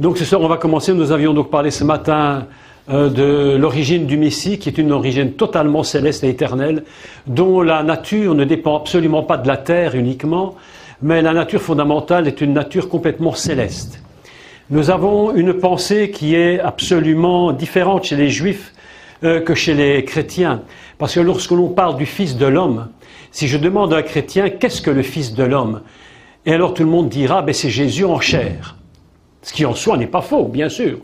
Donc ce soir, on va commencer. Nous avions donc parlé ce matin de l'origine du Messie, qui est une origine totalement céleste et éternelle, dont la nature ne dépend absolument pas de la terre uniquement, mais la nature fondamentale est une nature complètement céleste. Nous avons une pensée qui est absolument différente chez les Juifs que chez les chrétiens. Parce que lorsque l'on parle du Fils de l'homme, si je demande à un chrétien, qu'est-ce que le Fils de l'homme? Et alors tout le monde dira, c'est Jésus en chair. Ce qui en soi n'est pas faux, bien sûr.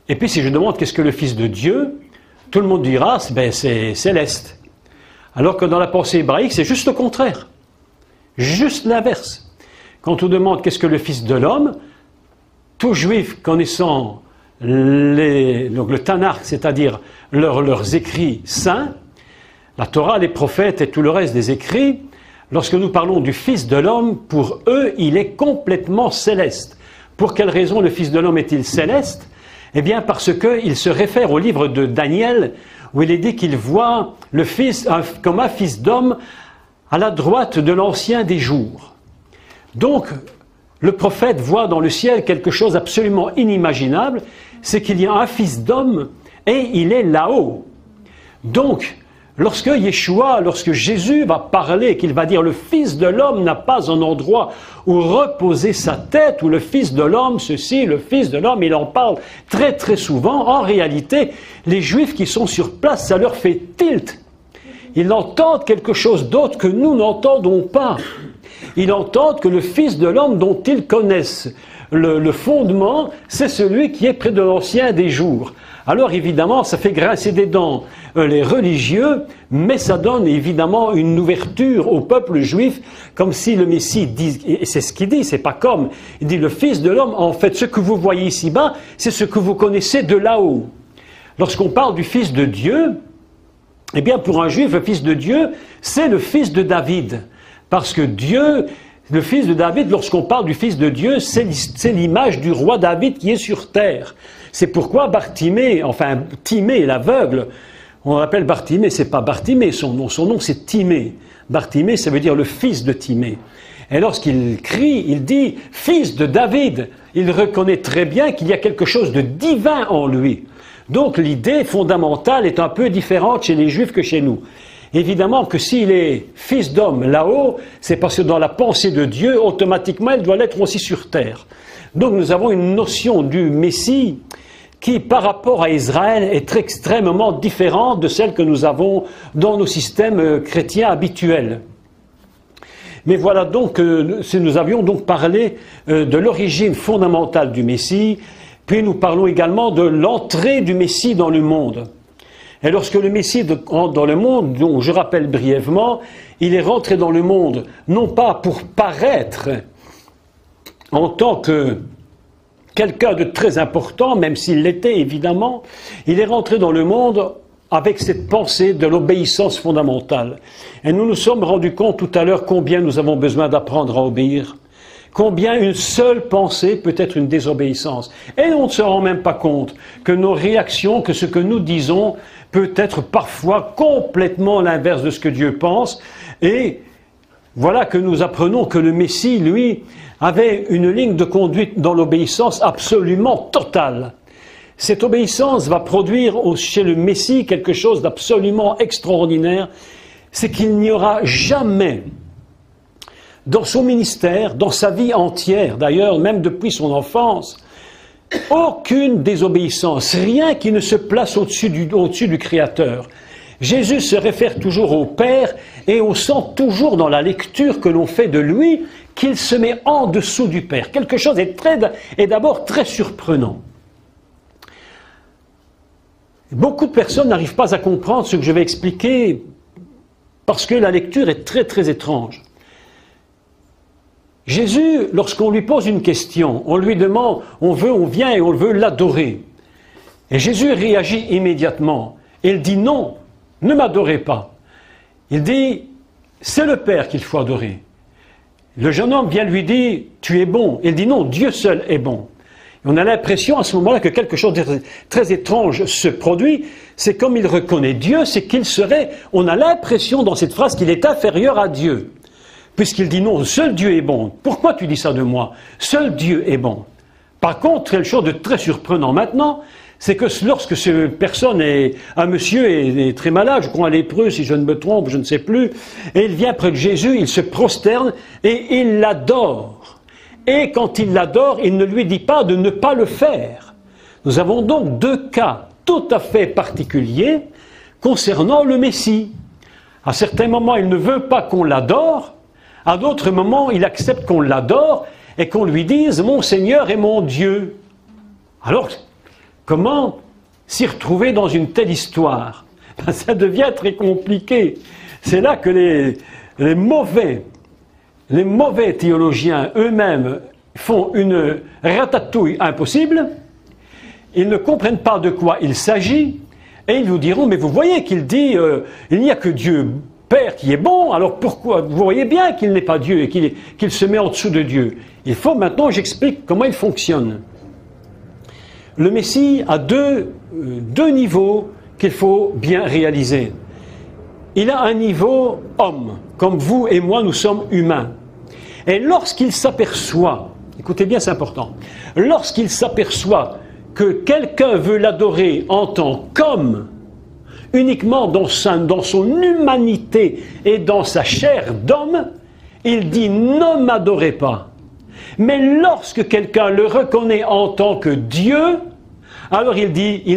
Et puis si je demande qu'est-ce que le Fils de Dieu, tout le monde dira, c'est céleste. Alors que dans la pensée hébraïque, c'est juste le contraire. Juste l'inverse. Quand on demande qu'est-ce que le Fils de l'homme, tout juif connaissant donc le Tanakh, c'est-à-dire leurs écrits saints, la Torah, les prophètes et tout le reste des écrits, lorsque nous parlons du Fils de l'homme, pour eux, il est complètement céleste. Pour quelle raison le Fils de l'homme est-il céleste? Eh bien parce qu'il se réfère au livre de Daniel, où il est dit qu'il voit le Fils comme un Fils d'homme à la droite de l'Ancien des jours. Donc, le prophète voit dans le ciel quelque chose d'absolument inimaginable, c'est qu'il y a un Fils d'homme et il est là-haut. Donc, lorsque Yeshua, lorsque Jésus va parler, qu'il va dire « le Fils de l'homme n'a pas un endroit où reposer sa tête » ou « le Fils de l'homme ceci, le Fils de l'homme », il en parle très très souvent. En réalité, les Juifs qui sont sur place, ça leur fait tilt. Ils entendent quelque chose d'autre que nous n'entendons pas. Ils entendent que le Fils de l'homme dont ils connaissent le fondement, c'est celui qui est près de l'Ancien des jours. Alors évidemment, ça fait grincer des dents les religieux, mais ça donne évidemment une ouverture au peuple juif, comme si le Messie dit, et c'est ce qu'il dit, c'est pas comme, il dit le Fils de l'homme, en fait ce que vous voyez ici-bas, c'est ce que vous connaissez de là-haut. Lorsqu'on parle du Fils de Dieu, eh bien pour un juif, le Fils de Dieu, c'est le Fils de David. Parce que Dieu, le Fils de David, lorsqu'on parle du Fils de Dieu, c'est l'image du roi David qui est sur terre. C'est pourquoi Bartimée, enfin Timée, l'aveugle, on l'appelle Bartimée, c'est pas Bartimée son nom c'est Timée. Bartimée, ça veut dire le fils de Timée. Et lorsqu'il crie, il dit « Fils de David », il reconnaît très bien qu'il y a quelque chose de divin en lui. Donc l'idée fondamentale est un peu différente chez les Juifs que chez nous. Évidemment que s'il est fils d'homme là-haut, c'est parce que dans la pensée de Dieu, automatiquement, il doit l'être aussi sur terre. Donc nous avons une notion du Messie qui, par rapport à Israël, est extrêmement différente de celle que nous avons dans nos systèmes chrétiens habituels. Mais voilà donc, nous avions donc parlé de l'origine fondamentale du Messie, puis nous parlons également de l'entrée du Messie dans le monde. Et lorsque le Messie entre dans le monde, dont je rappelle brièvement, il est rentré dans le monde, non pas pour paraître en tant que quelqu'un de très important, même s'il l'était évidemment, il est rentré dans le monde avec cette pensée de l'obéissance fondamentale. Et nous nous sommes rendus compte tout à l'heure combien nous avons besoin d'apprendre à obéir. Combien une seule pensée peut être une désobéissance. Et on ne se rend même pas compte que nos réactions, que ce que nous disons, peut être parfois complètement l'inverse de ce que Dieu pense. Et voilà que nous apprenons que le Messie, lui, avait une ligne de conduite dans l'obéissance absolument totale. Cette obéissance va produire chez le Messie quelque chose d'absolument extraordinaire. C'est qu'il n'y aura jamais, dans son ministère, dans sa vie entière, d'ailleurs, même depuis son enfance, aucune désobéissance, rien qui ne se place au-dessus du Créateur. Jésus se réfère toujours au Père et on sent toujours dans la lecture que l'on fait de lui qu'il se met en dessous du Père. Quelque chose est d'abord très surprenant. Beaucoup de personnes n'arrivent pas à comprendre ce que je vais expliquer parce que la lecture est très très étrange. Jésus, lorsqu'on lui pose une question, on lui demande, on vient et on veut l'adorer. Et Jésus réagit immédiatement. Il dit non, ne m'adorez pas. Il dit, c'est le Père qu'il faut adorer. Le jeune homme vient lui dire, tu es bon. Il dit non, Dieu seul est bon. Et on a l'impression à ce moment-là que quelque chose de très étrange se produit. C'est comme il reconnaît Dieu, c'est qu'il serait, on a l'impression dans cette phrase qu'il est inférieur à Dieu. Puisqu'il dit non, seul Dieu est bon. Pourquoi tu dis ça de moi? Seul Dieu est bon. Par contre, quelque chose de très surprenant maintenant, c'est que lorsque un monsieur est très malade, je crois lépreux si je ne me trompe, je ne sais plus, et il vient près de Jésus, il se prosterne et il l'adore. Et quand il l'adore, il ne lui dit pas de ne pas le faire. Nous avons donc deux cas tout à fait particuliers concernant le Messie. À certains moments, il ne veut pas qu'on l'adore, à d'autres moments, il accepte qu'on l'adore et qu'on lui dise « Mon Seigneur et mon Dieu ». Alors, comment s'y retrouver dans une telle histoire? Ça devient très compliqué. C'est là que les mauvais théologiens eux-mêmes font une ratatouille impossible. Ils ne comprennent pas de quoi il s'agit et ils vous diront, mais vous voyez qu'il dit il n'y a que Dieu Père qui est bon, alors pourquoi? Vous voyez bien qu'il n'est pas Dieu et qu'il se met en dessous de Dieu. Il faut maintenant, j'explique comment il fonctionne. Le Messie a deux niveaux qu'il faut bien réaliser. Il a un niveau homme, comme vous et moi, nous sommes humains. Et lorsqu'il s'aperçoit, écoutez bien, c'est important, lorsqu'il s'aperçoit que quelqu'un veut l'adorer en tant qu'homme, uniquement dans son humanité et dans sa chair d'homme, il dit « ne m'adorez pas ». Mais lorsque quelqu'un le reconnaît en tant que Dieu, alors il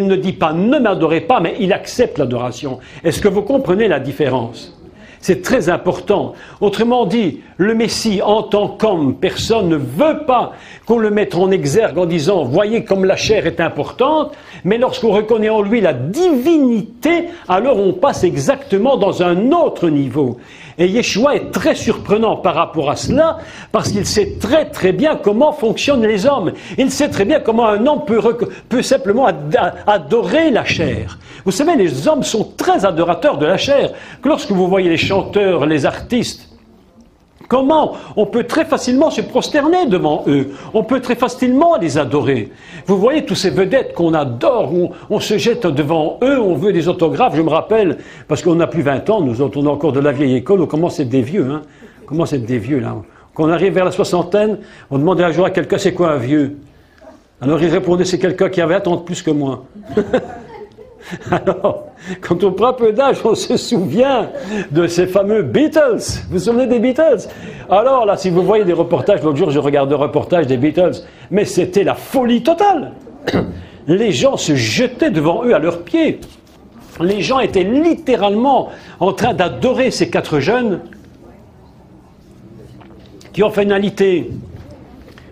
ne dit pas « ne m'adorez pas », mais il accepte l'adoration. Est-ce que vous comprenez la différence? C'est très important. Autrement dit, le Messie, en tant qu'homme, personne ne veut pas qu'on le mette en exergue en disant « voyez comme la chair est importante », mais lorsqu'on reconnaît en lui la divinité, alors on passe exactement dans un autre niveau. Et Yeshua est très surprenant par rapport à cela, parce qu'il sait très très bien comment fonctionnent les hommes. Il sait très bien comment un homme peut simplement adorer la chair. Vous savez, les hommes sont très adorateurs de la chair. Lorsque vous voyez les chanteurs, les artistes, comment on peut très facilement se prosterner devant eux. On peut très facilement les adorer. Vous voyez tous ces vedettes qu'on adore, on se jette devant eux, on veut des autographes. Je me rappelle, parce qu'on n'a plus 20 ans, nous autres, on est encore de la vieille école, on commence à être des vieux. Hein. On commence à être des vieux, là. Quand on arrive vers la soixantaine, on demandait un jour à quelqu'un, c'est quoi un vieux? Alors il répondait, c'est quelqu'un qui avait attendre plus que moi. Alors, quand on prend un peu d'âge, on se souvient de ces fameux Beatles. Vous vous souvenez des Beatles? Alors là, si vous voyez des reportages, l'autre jour je regarde un reportage des Beatles, mais c'était la folie totale. Les gens se jetaient devant eux à leurs pieds. Les gens étaient littéralement en train d'adorer ces quatre jeunes qui en finalité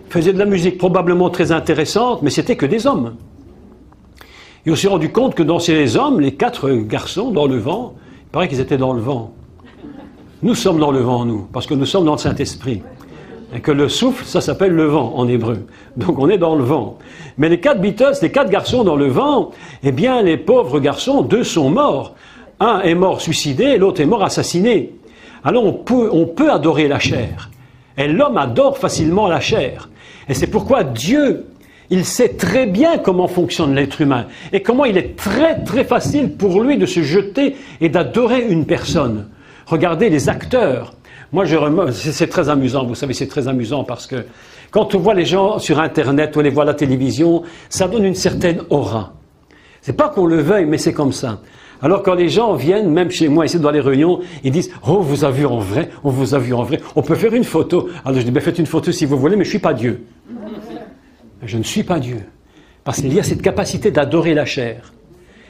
faisaient de la musique probablement très intéressante, mais c'était que des hommes. Et on s'est rendu compte que dans ces hommes, les quatre garçons dans le vent, il paraît qu'ils étaient dans le vent. Nous sommes dans le vent, nous, parce que nous sommes dans le Saint-Esprit. Et que le souffle, ça s'appelle le vent en hébreu. Donc on est dans le vent. Mais les quatre Beatles, les quatre garçons dans le vent, eh bien les pauvres garçons, deux sont morts. Un est mort suicidé et l'autre est mort assassiné. Alors on peut adorer la chair. Et l'homme adore facilement la chair. Et c'est pourquoi Dieu... il sait très bien comment fonctionne l'être humain et comment il est très très facile pour lui de se jeter et d'adorer une personne. Regardez les acteurs. Moi, c'est très amusant, vous savez, c'est très amusant parce que quand on voit les gens sur Internet, on les voit à la télévision, ça donne une certaine aura. C'est pas qu'on le veuille, mais c'est comme ça. Alors quand les gens viennent, même chez moi, ici dans les réunions, ils disent « Oh, on vous a vu en vrai, on vous a vu en vrai, on peut faire une photo. » Alors je dis « Faites une photo si vous voulez, mais je ne suis pas Dieu. » Je ne suis pas Dieu. Parce qu'il y a cette capacité d'adorer la chair.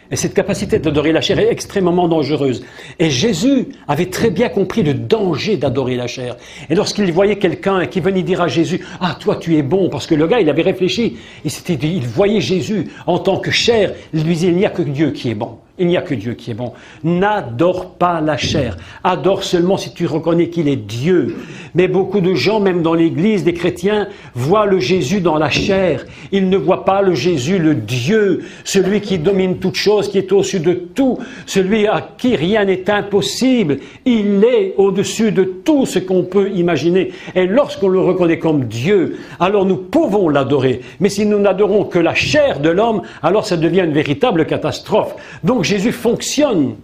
Et cette capacité d'adorer la chair est extrêmement dangereuse. Et Jésus avait très bien compris le danger d'adorer la chair. Et lorsqu'il voyait quelqu'un qui venait dire à Jésus « Ah, toi tu es bon », parce que le gars, il avait réfléchi, il voyait Jésus en tant que chair, il lui disait « Il n'y a que Dieu qui est bon ». Il n'y a que Dieu qui est bon. N'adore pas la chair. Adore seulement si tu reconnais qu'il est Dieu. Mais beaucoup de gens, même dans l'église, des chrétiens, voient le Jésus dans la chair. Ils ne voient pas le Jésus, le Dieu, celui qui domine toute chose, qui est au-dessus de tout, celui à qui rien n'est impossible. Il est au-dessus de tout ce qu'on peut imaginer. Et lorsqu'on le reconnaît comme Dieu, alors nous pouvons l'adorer. Mais si nous n'adorons que la chair de l'homme, alors ça devient une véritable catastrophe. Donc Jésus fonctionne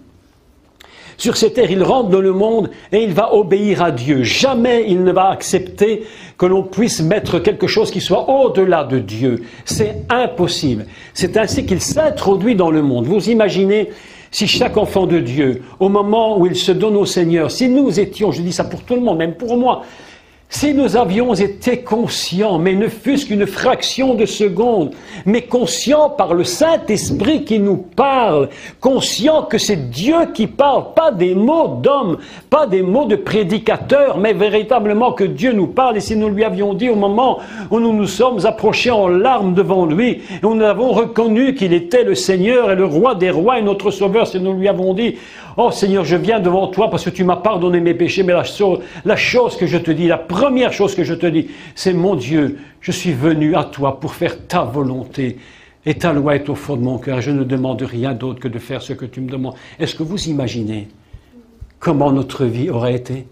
Sur cette terre, il rentre dans le monde et il va obéir à Dieu. Jamais il ne va accepter que l'on puisse mettre quelque chose qui soit au-delà de Dieu. C'est impossible. C'est ainsi qu'il s'introduit dans le monde. Vous imaginez si chaque enfant de Dieu, au moment où il se donne au Seigneur, si nous étions, je dis ça pour tout le monde, même pour moi, si nous avions été conscients, mais ne fût-ce qu'une fraction de seconde, mais conscients par le Saint-Esprit qui nous parle, conscients que c'est Dieu qui parle, pas des mots d'homme, pas des mots de prédicateur, mais véritablement que Dieu nous parle. Et si nous lui avions dit au moment où nous nous sommes approchés en larmes devant lui, et où nous avons reconnu qu'il était le Seigneur et le Roi des rois et notre Sauveur, si nous lui avons dit: oh Seigneur, je viens devant toi parce que tu m'as pardonné mes péchés, mais la chose que je te dis, la première chose que je te dis, c'est: mon Dieu, je suis venu à toi pour faire ta volonté. Et ta loi est au fond de mon cœur. Je ne demande rien d'autre que de faire ce que tu me demandes. Est-ce que vous imaginez comment notre vie aurait été?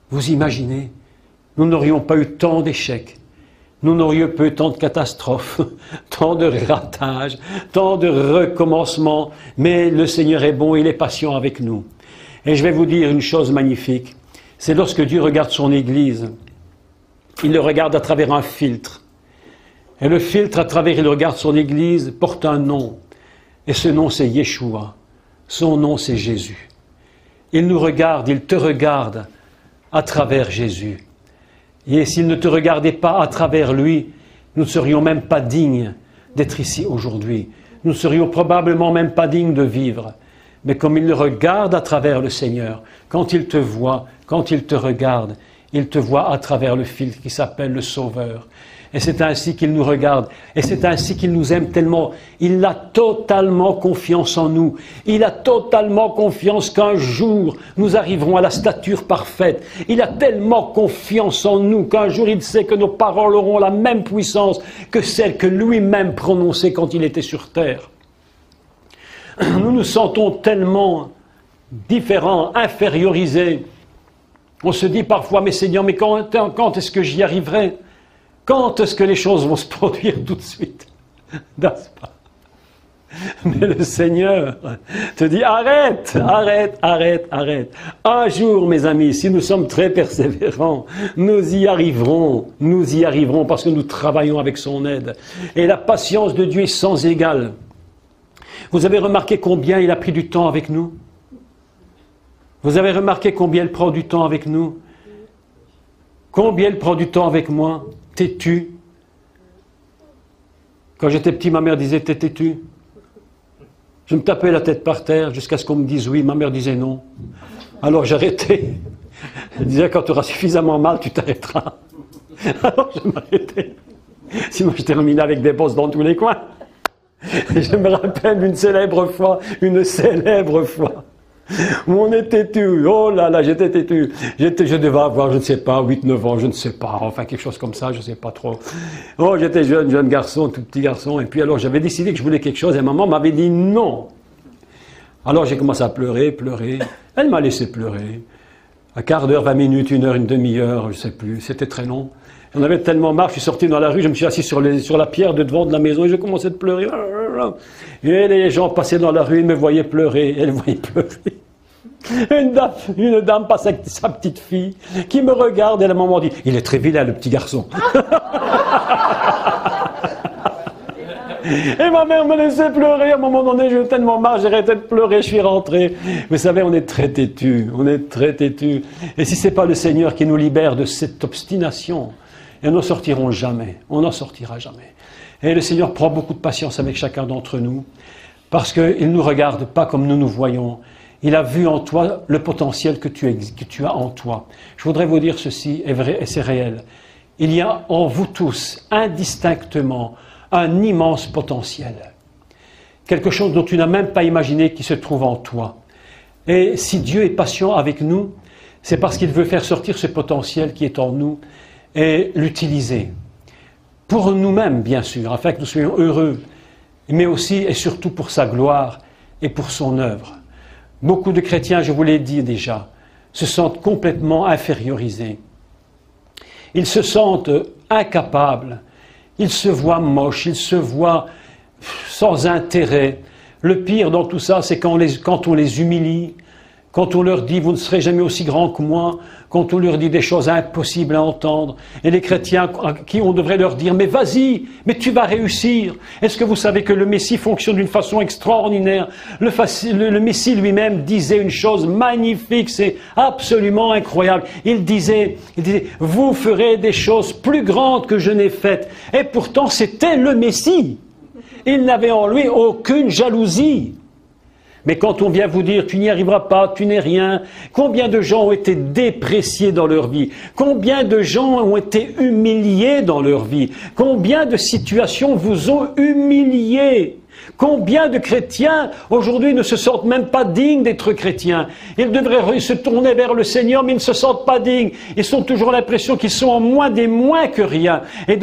Vous imaginez? Nous n'aurions pas eu tant d'échecs. Nous n'aurions pas eu tant de catastrophes, tant de ratages, tant de recommencements. Mais le Seigneur est bon, il est patient avec nous. Et je vais vous dire une chose magnifique. C'est lorsque Dieu regarde son Église, il le regarde à travers un filtre. Et le filtre à travers il regarde son Église porte un nom. Et ce nom c'est Yeshua. Son nom c'est Jésus. Il nous regarde, il te regarde à travers Jésus. Et s'il ne te regardait pas à travers lui, nous ne serions même pas dignes d'être ici aujourd'hui. Nous ne serions probablement même pas dignes de vivre. Mais comme il le regarde à travers le Seigneur, quand il te voit, quand il te regarde, il te voit à travers le filtre qui s'appelle le Sauveur. Et c'est ainsi qu'il nous regarde. Et c'est ainsi qu'il nous aime tellement. Il a totalement confiance en nous. Il a totalement confiance qu'un jour, nous arriverons à la stature parfaite. Il a tellement confiance en nous qu'un jour, il sait que nos paroles auront la même puissance que celle que lui-même prononçait quand il était sur terre. Nous nous sentons tellement différents, infériorisés. On se dit parfois: mais Seigneur, mais quand est-ce que j'y arriverai? Quand est-ce que les choses vont se produire tout de suite? N'est-ce pas? Mais le Seigneur te dit: arrête, arrête, arrête, arrête. Un jour, mes amis, si nous sommes très persévérants, nous y arriverons parce que nous travaillons avec son aide. Et la patience de Dieu est sans égale. Vous avez remarqué combien il a pris du temps avec nous? Vous avez remarqué combien il prend du temps avec nous? Combien il prend du temps avec moi? T'es-tu? Quand j'étais petit, ma mère disait: t'es têtu? Je me tapais la tête par terre jusqu'à ce qu'on me dise oui. Ma mère disait non. Alors j'arrêtais. Elle disait: quand tu auras suffisamment mal, tu t'arrêteras. Alors je m'arrêtais. Sinon je terminais avec des bosses dans tous les coins. Et je me rappelle une célèbre fois, où on était têtu. Oh là là, j'étais têtu. Je devais avoir, je ne sais pas, 8-9 ans, je ne sais pas, enfin quelque chose comme ça, je ne sais pas trop. Oh, j'étais jeune garçon, tout petit garçon, et puis alors j'avais décidé que je voulais quelque chose, et maman m'avait dit non. Alors j'ai commencé à pleurer. Elle m'a laissé pleurer. Un quart d'heure, 20 minutes, 1 heure, une demi-heure, je ne sais plus, c'était très long. J'en avais tellement marre, je suis sorti dans la rue, je me suis assis sur la pierre de devant de la maison et je commençais de pleurer. Et les gens passaient dans la rue, ils me voyaient pleurer, elles me voyaient pleurer. Une dame passe avec sa petite fille qui me regarde et à un moment dit: il est très vilain le petit garçon. Et ma mère me laissait pleurer. À un moment donné, j'ai eu tellement marre, j'ai arrêté de pleurer, je suis rentré. Vous savez, on est très têtus, Et si ce n'est pas le Seigneur qui nous libère de cette obstination, et nous n'en sortirons jamais, on n'en sortira jamais. Et le Seigneur prend beaucoup de patience avec chacun d'entre nous, parce qu'il ne nous regarde pas comme nous nous voyons. Il a vu en toi le potentiel que tu as en toi. Je voudrais vous dire ceci, est vrai et c'est réel. Il y a en vous tous, indistinctement, un immense potentiel. Quelque chose dont tu n'as même pas imaginé qui se trouve en toi. Et si Dieu est patient avec nous, c'est parce qu'il veut faire sortir ce potentiel qui est en nous et l'utiliser. Pour nous-mêmes, bien sûr, afin que nous soyons heureux, mais aussi et surtout pour sa gloire et pour son œuvre. Beaucoup de chrétiens, je vous l'ai dit déjà, se sentent complètement infériorisés. Ils se sentent incapables, ils se voient moches, ils se voient sans intérêt. Le pire dans tout ça, c'est quand on les humilie, quand on leur dit « vous ne serez jamais aussi grand que moi », quand on leur dit des choses impossibles à entendre, et les chrétiens à qui on devrait leur dire « mais vas-y, mais tu vas réussir ». Est-ce que vous savez que le Messie fonctionne d'une façon extraordinaire? Le Messie lui-même disait une chose magnifique, c'est absolument incroyable. Il disait « vous ferez des choses plus grandes que je n'ai faites ». Et pourtant c'était le Messie. Il n'avait en lui aucune jalousie. Mais quand on vient vous dire « tu n'y arriveras pas, tu n'es rien », combien de gens ont été dépréciés dans leur vie? Combien de gens ont été humiliés dans leur vie? Combien de situations vous ont humiliés? Combien de chrétiens aujourd'hui ne se sentent même pas dignes d'être chrétiens? Ils devraient se tourner vers le Seigneur, mais ils ne se sentent pas dignes. Ils ont toujours l'impression qu'ils sont en moins des moins que rien. Et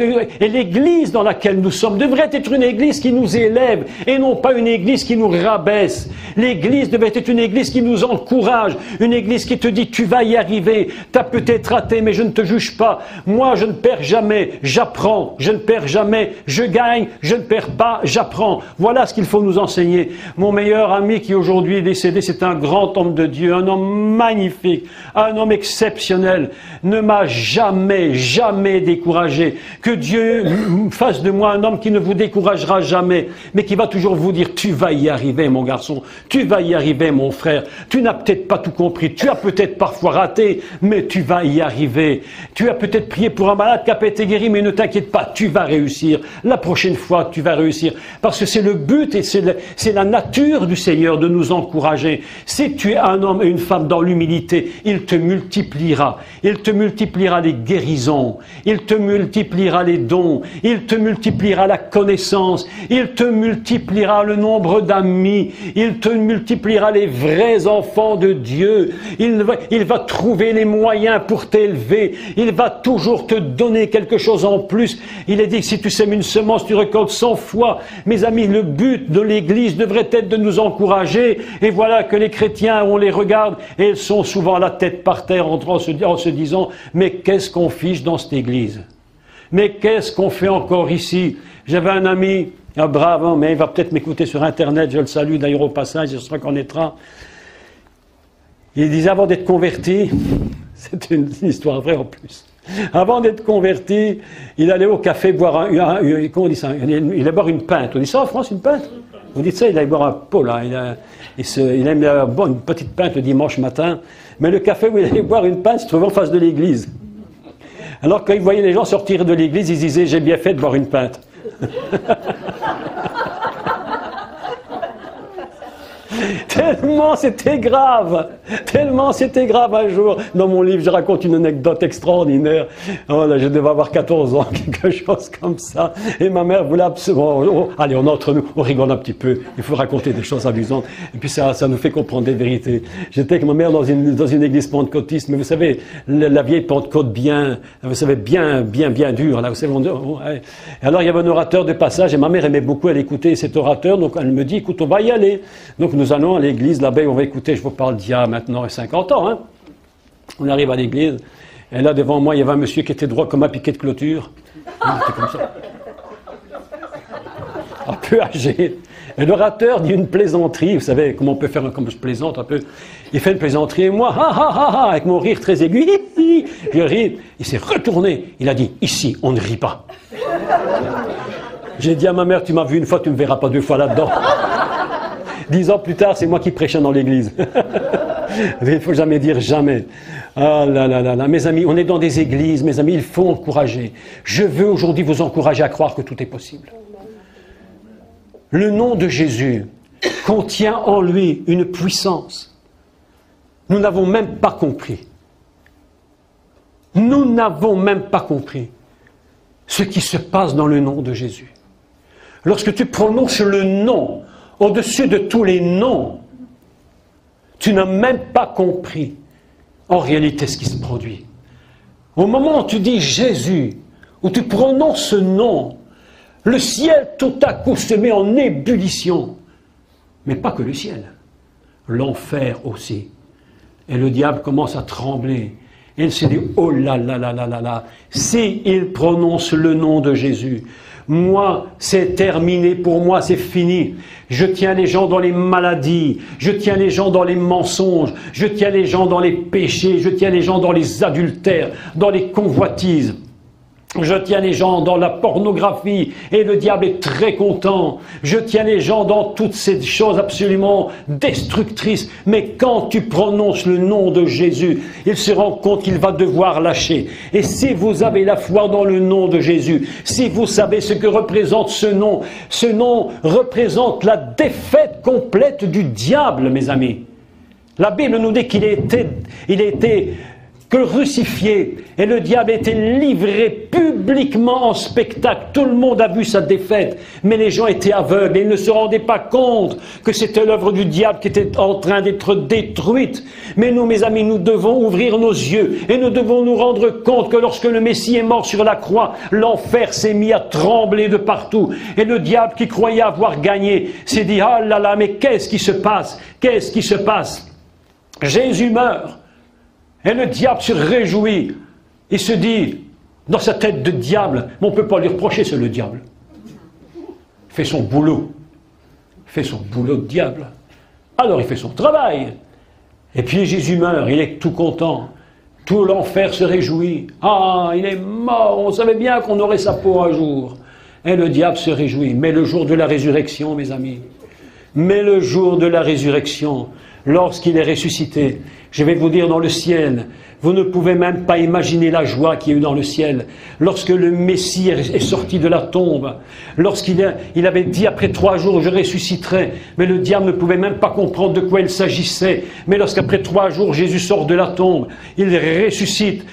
l'église dans laquelle nous sommes devrait être une église qui nous élève et non pas une église qui nous rabaisse. L'église devait être une église qui nous encourage, une église qui te dit tu vas y arriver, tu as peut-être raté mais je ne te juge pas. Moi je ne perds jamais, j'apprends, je ne perds jamais, je gagne, je ne perds pas, j'apprends. Voilà ce qu'il faut nous enseigner. Mon meilleur ami qui aujourd'hui est décédé, c'est un grand homme de Dieu, un homme magnifique, un homme exceptionnel, ne m'a jamais, jamais découragé. Que Dieu fasse de moi un homme qui ne vous découragera jamais, mais qui va toujours vous dire, tu vas y arriver mon garçon, tu vas y arriver mon frère, tu n'as peut-être pas tout compris, tu as peut-être parfois raté, mais tu vas y arriver. Tu as peut-être prié pour un malade qui n'a pas été guéri, mais ne t'inquiète pas, tu vas réussir. La prochaine fois, tu vas réussir. Parce que c'est le but et c'est la nature du Seigneur de nous encourager. Si tu es un homme et une femme dans l'humilité, il te multipliera. Il te multipliera les guérisons. Il te multipliera les dons. Il te multipliera la connaissance. Il te multipliera le nombre d'amis. Il te multipliera les vrais enfants de Dieu. Il va trouver les moyens pour t'élever. Il va toujours te donner quelque chose en plus. Il est dit que si tu sèmes une semence, tu récoltes 100 fois. Mes amis, le but de l'Église devrait être de nous encourager. Et voilà que les chrétiens, on les regarde et ils sont souvent la tête par terre en se disant « Mais qu'est-ce qu'on fiche dans cette Église? Mais qu'est-ce qu'on fait encore ici ?» J'avais un ami, un brave homme, mais il va peut-être m'écouter sur Internet, je le salue d'ailleurs au passage, je se reconnaîtra. Il disait avant d'être converti, c'est une histoire vraie en plus. Avant d'être converti, il allait au café boire comment on dit ça? Il allait boire une pinte. On dit ça en France, une pinte? On dit ça, il allait boire un pot là. Il aime boire une petite pinte le dimanche matin. Mais le café où il allait boire une pinte se trouvait en face de l'église. Alors quand il voyait les gens sortir de l'église, il se disait j'ai bien fait de boire une pinte. Tellement c'était grave un jour. Dans mon livre, je raconte une anecdote extraordinaire. Oh là, je devais avoir 14 ans, quelque chose comme ça. Et ma mère voulait absolument... allez, on est entre nous, on rigole un petit peu. Il faut raconter des choses amusantes. Et puis ça nous fait comprendre des vérités. J'étais avec ma mère dans une église pentecôtiste, mais vous savez, la vieille Pentecôte bien dure. Là, vous savez, alors il y avait un orateur de passage, et ma mère aimait beaucoup, elle écoutait cet orateur, donc elle me dit, écoute, on va y aller. Donc nous allons à l'église, là-bas, on va écouter, je vous parle d'il y a maintenant 50 ans. Hein. On arrive à l'église, et là devant moi, il y avait un monsieur qui était droit comme un piquet de clôture. Il était comme ça. Un peu âgé. Et l'orateur dit une plaisanterie, vous savez comment on peut faire comme je plaisante un peu. Il fait une plaisanterie, et moi, avec mon rire très aigu, je ris. Il s'est retourné, il a dit, ici, on ne rit pas. J'ai dit à ma mère, tu m'as vu une fois, tu ne me verras pas deux fois là-dedans. 10 ans plus tard, c'est moi qui prêchais dans l'église. Il ne faut jamais dire jamais. Ah là là là là. Mes amis, on est dans des églises, mes amis, il faut encourager. Je veux aujourd'hui vous encourager à croire que tout est possible. Le nom de Jésus contient en lui une puissance. Nous n'avons même pas compris. Nous n'avons même pas compris ce qui se passe dans le nom de Jésus. Lorsque tu prononces le nom au-dessus de tous les noms, tu n'as même pas compris en réalité ce qui se produit. Au moment où tu dis Jésus, où tu prononces ce nom, le ciel tout à coup se met en ébullition. Mais pas que le ciel, l'enfer aussi. Et le diable commence à trembler. Et il se dit, oh là là là là là là, si il prononce le nom de Jésus, Moi, c'est terminé, pour moi, c'est fini. Je tiens les gens dans les maladies, je tiens les gens dans les mensonges, je tiens les gens dans les péchés, je tiens les gens dans les adultères, dans les convoitises. Je tiens les gens dans la pornographie et le diable est très content. Je tiens les gens dans toutes ces choses absolument destructrices. Mais quand tu prononces le nom de Jésus, il se rend compte qu'il va devoir lâcher. Et si vous avez la foi dans le nom de Jésus, si vous savez ce que représente ce nom représente la défaite complète du diable, mes amis. La Bible nous dit qu'il a été crucifié et le diable a été livré publiquement en spectacle. Tout le monde a vu sa défaite, mais les gens étaient aveugles et ils ne se rendaient pas compte que c'était l'œuvre du diable qui était en train d'être détruite. Mais nous, mes amis, nous devons ouvrir nos yeux et nous devons nous rendre compte que lorsque le Messie est mort sur la croix, l'enfer s'est mis à trembler de partout et le diable qui croyait avoir gagné s'est dit: ah là là, mais qu'est-ce qui se passe? Qu'est-ce qui se passe? Jésus meurt. Et le diable se réjouit. Il se dit, dans sa tête de diable, mais on ne peut pas lui reprocher, c'est le diable. Il fait son boulot. Il fait son boulot de diable. Alors il fait son travail. Et puis Jésus meurt, il est tout content. Tout l'enfer se réjouit. Ah, il est mort, on savait bien qu'on aurait sa peau un jour. Et le diable se réjouit. Mais le jour de la résurrection, mes amis, mais le jour de la résurrection, lorsqu'il est ressuscité, je vais vous dire, dans le ciel, vous ne pouvez même pas imaginer la joie qu'il y a eu dans le ciel. Lorsque le Messie est sorti de la tombe, lorsqu'il avait dit après 3 jours je ressusciterai, mais le diable ne pouvait même pas comprendre de quoi il s'agissait. Mais lorsqu'après 3 jours Jésus sort de la tombe, il ressuscite.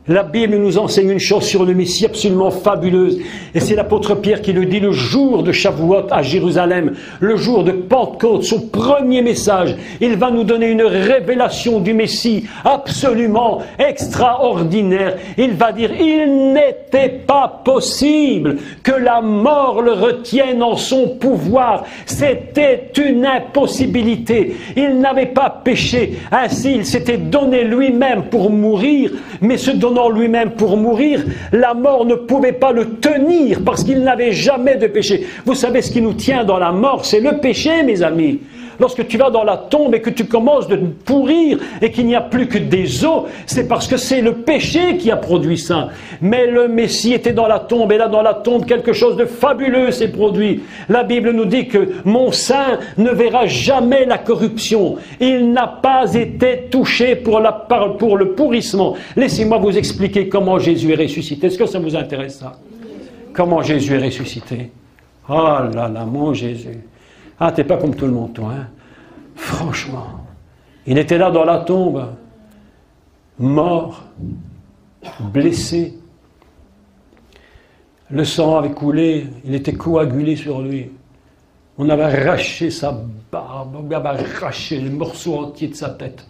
La Bible nous enseigne une chose sur le Messie absolument fabuleuse. Et c'est l'apôtre Pierre qui le dit le jour de Shavuot à Jérusalem, le jour de Pentecôte, son premier message. Il va nous donner une révélation du Messie absolument extraordinaire. Il va dire, il n'était pas possible que la mort le retienne en son pouvoir. C'était une impossibilité. Il n'avait pas péché. Ainsi, il s'était donné lui-même pour mourir, mais se donnant lui-même pour mourir, la mort ne pouvait pas le tenir parce qu'il n'avait jamais de péché. Vous savez ce qui nous tient dans la mort, c'est le péché, mes amis. Lorsque tu vas dans la tombe et que tu commences de pourrir et qu'il n'y a plus que des os, c'est parce que c'est le péché qui a produit ça. Mais le Messie était dans la tombe et là dans la tombe quelque chose de fabuleux s'est produit. La Bible nous dit que mon sein ne verra jamais la corruption. Il n'a pas été touché pour le pourrissement. Laissez-moi vous expliquer comment Jésus est ressuscité. Est-ce que ça vous intéresse ça? Comment Jésus est ressuscité? Oh là là, mon Jésus. Ah, t'es pas comme tout le monde, toi, hein? Franchement. Il était là dans la tombe, mort, blessé. Le sang avait coulé, il était coagulé sur lui. On avait arraché sa barbe, on avait arraché les morceaux entiers de sa tête.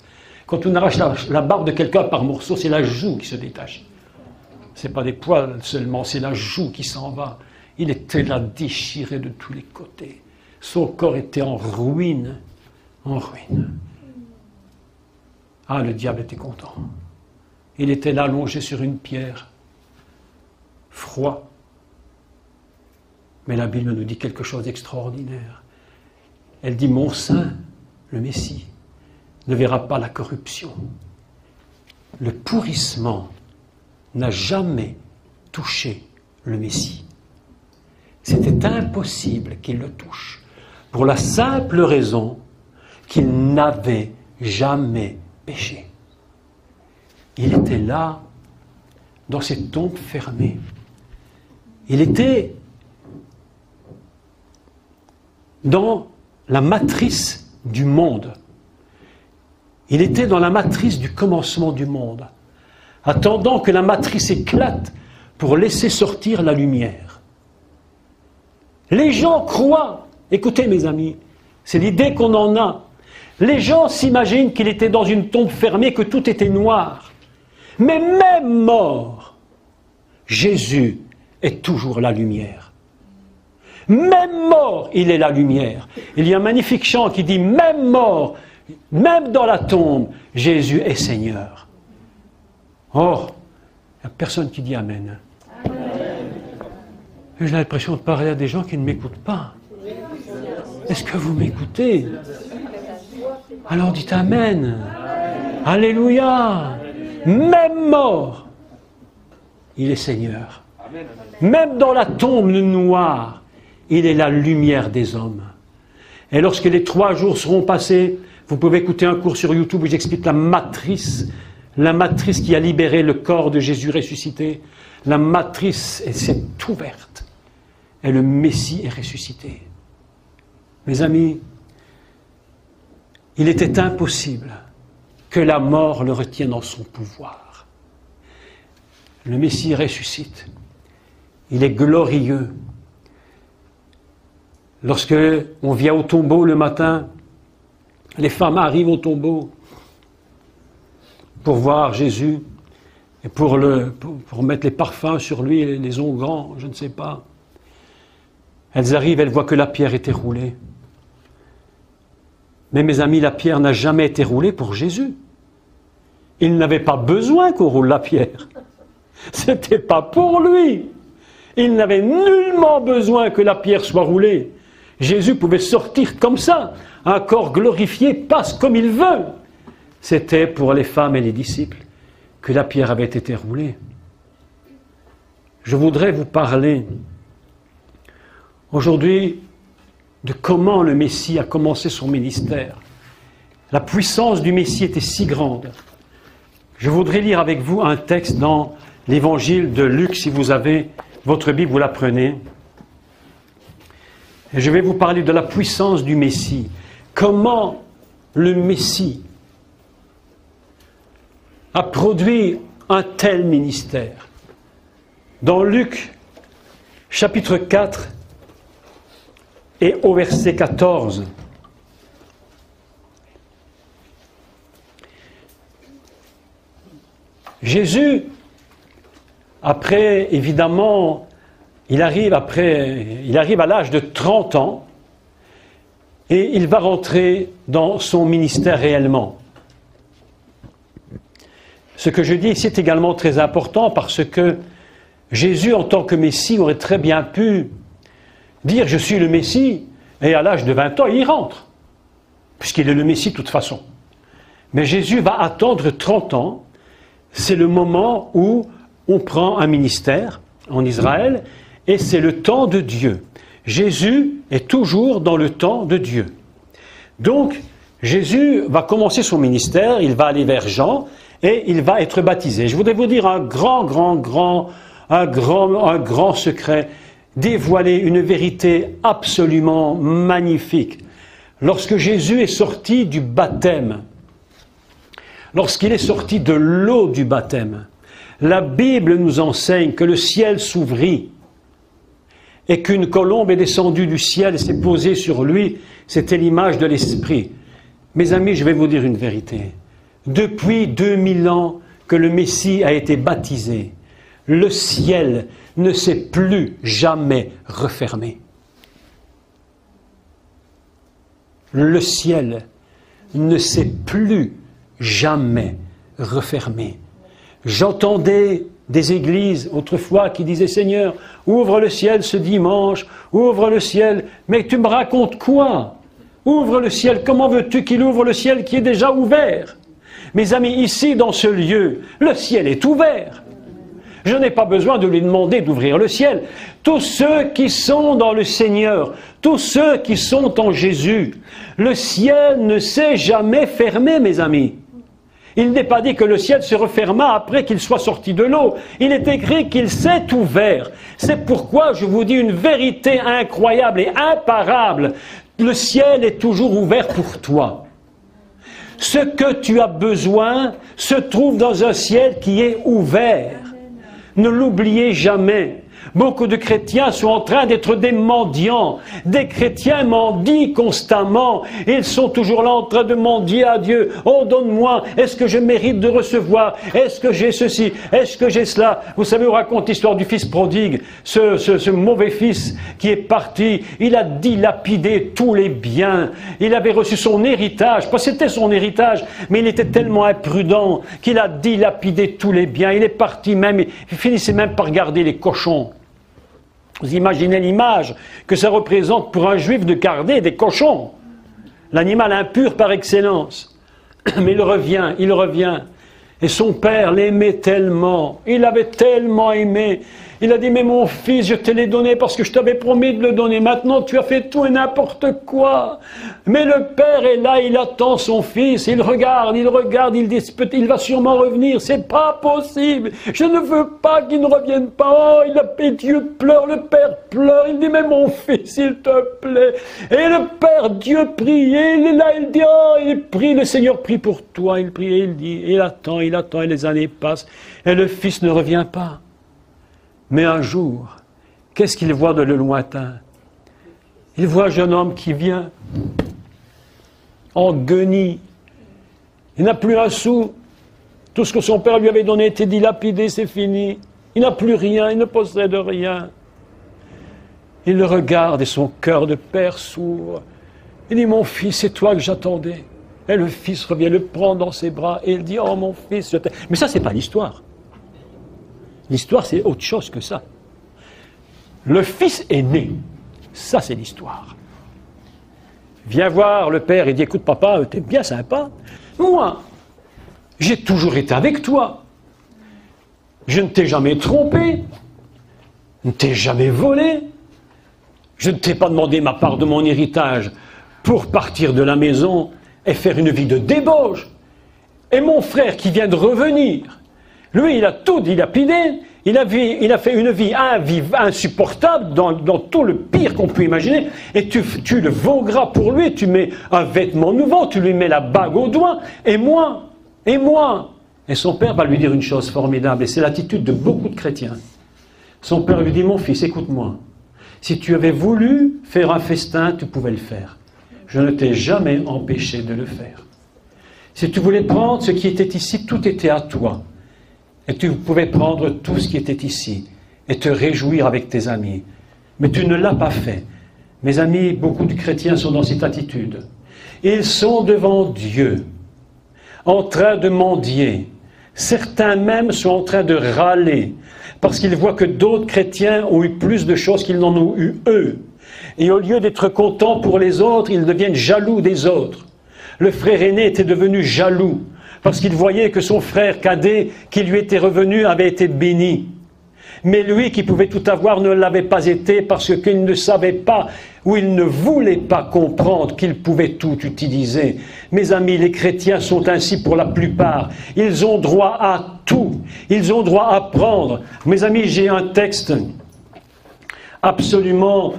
Quand on arrache la barbe de quelqu'un par morceau, c'est la joue qui se détache. Ce n'est pas des poils seulement, c'est la joue qui s'en va. Il était là déchiré de tous les côtés. Son corps était en ruine, en ruine. Ah, le diable était content. Il était là allongé sur une pierre, froid. Mais la Bible nous dit quelque chose d'extraordinaire. Elle dit, mon sein, le Messie, ne verra pas la corruption. Le pourrissement n'a jamais touché le Messie. C'était impossible qu'il le touche, pour la simple raison qu'il n'avait jamais péché. Il était là, dans cette tombe fermée. Il était dans la matrice du monde. Il était dans la matrice du commencement du monde, attendant que la matrice éclate pour laisser sortir la lumière. Les gens croient, écoutez mes amis, c'est l'idée qu'on en a. Les gens s'imaginent qu'il était dans une tombe fermée, que tout était noir. Mais même mort, Jésus est toujours la lumière. Même mort, il est la lumière. Il y a un magnifique chant qui dit, même mort, même dans la tombe, Jésus est Seigneur. Oh, il n'y a personne qui dit Amen. J'ai l'impression de parler à des gens qui ne m'écoutent pas. Est-ce que vous m'écoutez? Alors dites Amen. Alléluia. Même mort, il est Seigneur. Même dans la tombe noire, il est la lumière des hommes. Et lorsque les 3 jours seront passés, vous pouvez écouter un cours sur YouTube où j'explique la matrice qui a libéré le corps de Jésus ressuscité. La matrice s'est ouverte et le Messie est ressuscité. Mes amis, il était impossible que la mort le retienne dans son pouvoir. Le Messie ressuscite. Il est glorieux. Lorsque on vient au tombeau le matin, les femmes arrivent au tombeau pour voir Jésus et pour mettre les parfums sur lui, les onguents, je ne sais pas. Elles arrivent, elles voient que la pierre était roulée. Mais mes amis, la pierre n'a jamais été roulée pour Jésus. Il n'avait pas besoin qu'on roule la pierre. C'était pas pour lui. Il n'avait nullement besoin que la pierre soit roulée. Jésus pouvait sortir comme ça. Un corps glorifié passe comme il veut. C'était pour les femmes et les disciples que la pierre avait été roulée. Je voudrais vous parler aujourd'hui de comment le Messie a commencé son ministère. La puissance du Messie était si grande. Je voudrais lire avec vous un texte dans l'évangile de Luc, si vous avez votre Bible, vous la prenez. Et je vais vous parler de la puissance du Messie. Comment le Messie a produit un tel ministère. Dans Luc, chapitre 4, et au verset 14, Jésus, après, évidemment, il arrive à l'âge de 30 ans et il va rentrer dans son ministère réellement. Ce que je dis ici est également très important parce que Jésus, en tant que Messie, aurait très bien pu dire « Je suis le Messie » et à l'âge de 20 ans, il y rentre, puisqu'il est le Messie de toute façon. Mais Jésus va attendre 30 ans. C'est le moment où on prend un ministère en Israël et c'est le temps de Dieu. Jésus est toujours dans le temps de Dieu. Donc, Jésus va commencer son ministère, il va aller vers Jean et il va être baptisé. Je voudrais vous dire un grand secret, dévoiler une vérité absolument magnifique. Lorsque Jésus est sorti du baptême, lorsqu'il est sorti de l'eau du baptême, la Bible nous enseigne que le ciel s'ouvrit et qu'une colombe est descendue du ciel et s'est posée sur lui. C'était l'image de l'Esprit. Mes amis, je vais vous dire une vérité. Depuis 2000 ans que le Messie a été baptisé, le ciel ne s'est plus jamais refermé. Le ciel ne s'est plus jamais refermé. J'entendais des églises autrefois qui disaient « Seigneur, ouvre le ciel ce dimanche, ouvre le ciel. » Mais tu me racontes quoi? Ouvre le ciel, comment veux-tu qu'il ouvre le ciel qui est déjà ouvert? Mes amis, ici dans ce lieu, le ciel est ouvert. Je n'ai pas besoin de lui demander d'ouvrir le ciel. Tous ceux qui sont dans le Seigneur, tous ceux qui sont en Jésus, le ciel ne s'est jamais fermé, mes amis. Il n'est pas dit que le ciel se referma après qu'il soit sorti de l'eau. Il est écrit qu'il s'est ouvert. C'est pourquoi je vous dis une vérité incroyable et imparable. Le ciel est toujours ouvert pour toi. Ce que tu as besoin se trouve dans un ciel qui est ouvert. Ne l'oubliez jamais. Beaucoup de chrétiens sont en train d'être des mendiants. Des chrétiens mendient constamment. Ils sont toujours là en train de mendier à Dieu. Oh, donne-moi. Est-ce que je mérite de recevoir? Est-ce que j'ai ceci? Est-ce que j'ai cela? Vous savez, on raconte l'histoire du fils prodigue. Ce mauvais fils qui est parti. Il a dilapidé tous les biens. Il avait reçu son héritage. Pas c'était son héritage, mais il était tellement imprudent qu'il a dilapidé tous les biens. Il est parti même, il finissait même par garder les cochons. Vous imaginez l'image que ça représente pour un juif de garder des cochons, l'animal impur par excellence. Mais il revient. Et son père l'aimait tellement, il l'avait tellement aimé. Il a dit, mais mon fils, je te l'ai donné parce que je t'avais promis de le donner. Maintenant, tu as fait tout et n'importe quoi. Mais le père est là, il attend son fils. Il regarde, il dit, il va sûrement revenir. C'est pas possible. Je ne veux pas qu'il ne revienne pas. Oh, et Dieu pleure, le père pleure. Il dit, mais mon fils, s'il te plaît. Et le père, Dieu prie. Et il est là, il dit, oh, il prie, le Seigneur prie pour toi. Il prie et il dit, il attend, et les années passent. Et le fils ne revient pas. Mais un jour, qu'est-ce qu'il voit de le lointain? Il voit un jeune homme qui vient en guenille. Il n'a plus un sou. Tout ce que son père lui avait donné était dilapidé, c'est fini. Il n'a plus rien, il ne possède rien. Il le regarde et son cœur de père s'ouvre. Il dit, mon fils, c'est toi que j'attendais. Et le fils revient, le prend dans ses bras et il dit, oh mon fils, je t'aime. Mais ça, c'est pas l'histoire. L'histoire, c'est autre chose que ça. Le fils est né. Ça, c'est l'histoire. Viens voir le père et dit, écoute papa, t'es bien sympa. Moi, j'ai toujours été avec toi. Je ne t'ai jamais trompé. Je ne t'ai jamais volé. Je ne t'ai pas demandé ma part de mon héritage pour partir de la maison et faire une vie de débauche. Et mon frère qui vient de revenir, lui, il a tout dilapidé, il a fait une vie insupportable dans tout le pire qu'on peut imaginer, et tu le vogueras pour lui, tu mets un vêtement nouveau, tu lui mets la bague au doigt, et moi. Et son père va lui dire une chose formidable, et c'est l'attitude de beaucoup de chrétiens. Son père lui dit, mon fils, écoute-moi, si tu avais voulu faire un festin, tu pouvais le faire. Je ne t'ai jamais empêché de le faire. Si tu voulais prendre ce qui était ici, tout était à toi. Et tu pouvais prendre tout ce qui était ici et te réjouir avec tes amis. Mais tu ne l'as pas fait. Mes amis, beaucoup de chrétiens sont dans cette attitude. Ils sont devant Dieu, en train de mendier. Certains même sont en train de râler, parce qu'ils voient que d'autres chrétiens ont eu plus de choses qu'ils n'en ont eu eux. Et au lieu d'être contents pour les autres, ils deviennent jaloux des autres. Le frère aîné était devenu jaloux, parce qu'il voyait que son frère cadet, qui lui était revenu, avait été béni. Mais lui, qui pouvait tout avoir, ne l'avait pas été, parce qu'il ne savait pas, ou il ne voulait pas comprendre qu'il pouvait tout utiliser. Mes amis, les chrétiens sont ainsi pour la plupart. Ils ont droit à tout. Ils ont droit à prendre. Mes amis, j'ai un texte absolument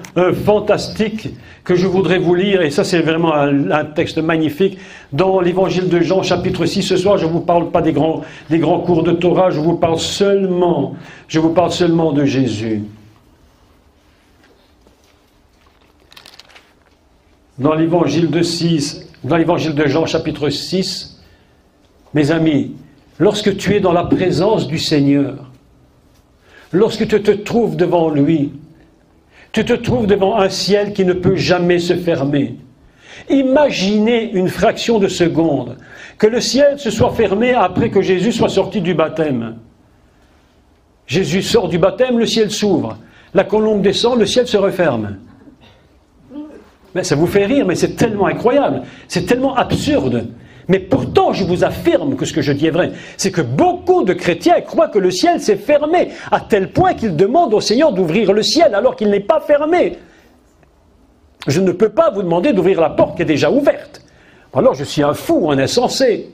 fantastique que je voudrais vous lire, et ça c'est vraiment un texte magnifique, dans l'évangile de Jean chapitre 6. Ce soir je ne vous parle pas des grands cours de Torah, je vous parle seulement de Jésus. Dans l'évangile de Jean chapitre 6, mes amis, lorsque tu es dans la présence du Seigneur, lorsque tu te trouves devant lui, tu te trouves devant un ciel qui ne peut jamais se fermer. Imaginez une fraction de seconde que le ciel se soit fermé après que Jésus soit sorti du baptême. Jésus sort du baptême, le ciel s'ouvre. La colombe descend, le ciel se referme. Mais ça vous fait rire, mais c'est tellement incroyable, c'est tellement absurde. Mais pourtant, je vous affirme que ce que je dis est vrai. C'est que beaucoup de chrétiens croient que le ciel s'est fermé, à tel point qu'ils demandent au Seigneur d'ouvrir le ciel alors qu'il n'est pas fermé. Je ne peux pas vous demander d'ouvrir la porte qui est déjà ouverte. Alors je suis un fou, un insensé.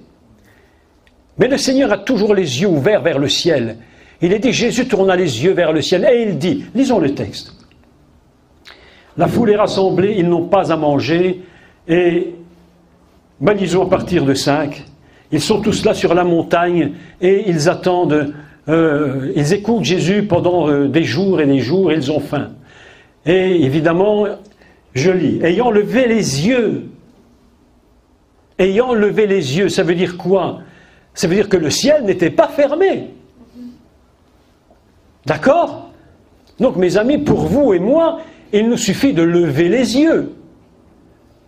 Mais le Seigneur a toujours les yeux ouverts vers le ciel. Il est dit, Jésus tourna les yeux vers le ciel et il dit, lisons le texte. La foule est rassemblée, ils n'ont pas à manger et... lisons à partir de 5. Ils sont tous là sur la montagne et ils attendent, ils écoutent Jésus pendant des jours et ils ont faim. Et évidemment, je lis, ayant levé les yeux, ça veut dire quoi? Ça veut dire que le ciel n'était pas fermé. D'accord? Donc mes amis, pour vous et moi, il nous suffit de lever les yeux.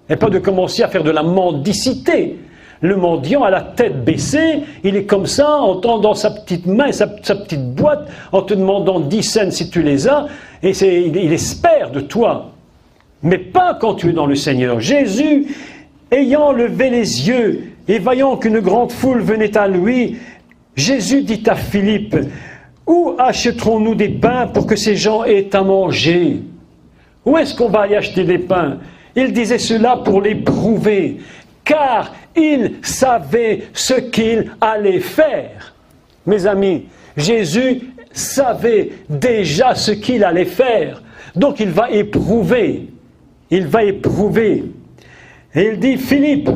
Et pas de commencer à faire de la mendicité. Le mendiant a la tête baissée, il est comme ça, en tendant sa petite main, sa petite boîte, en te demandant 10 cents si tu les as, et il espère de toi. Mais pas quand tu es dans le Seigneur. Jésus, ayant levé les yeux et voyant qu'une grande foule venait à lui, Jésus dit à Philippe, « Où achèterons-nous des pains pour que ces gens aient à manger ?» Où est-ce qu'on va aller acheter des pains? Il disait cela pour les prouver, car il savait ce qu'il allait faire. Mes amis, Jésus savait déjà ce qu'il allait faire. Donc il va éprouver. Il va éprouver. Et il dit, Philippe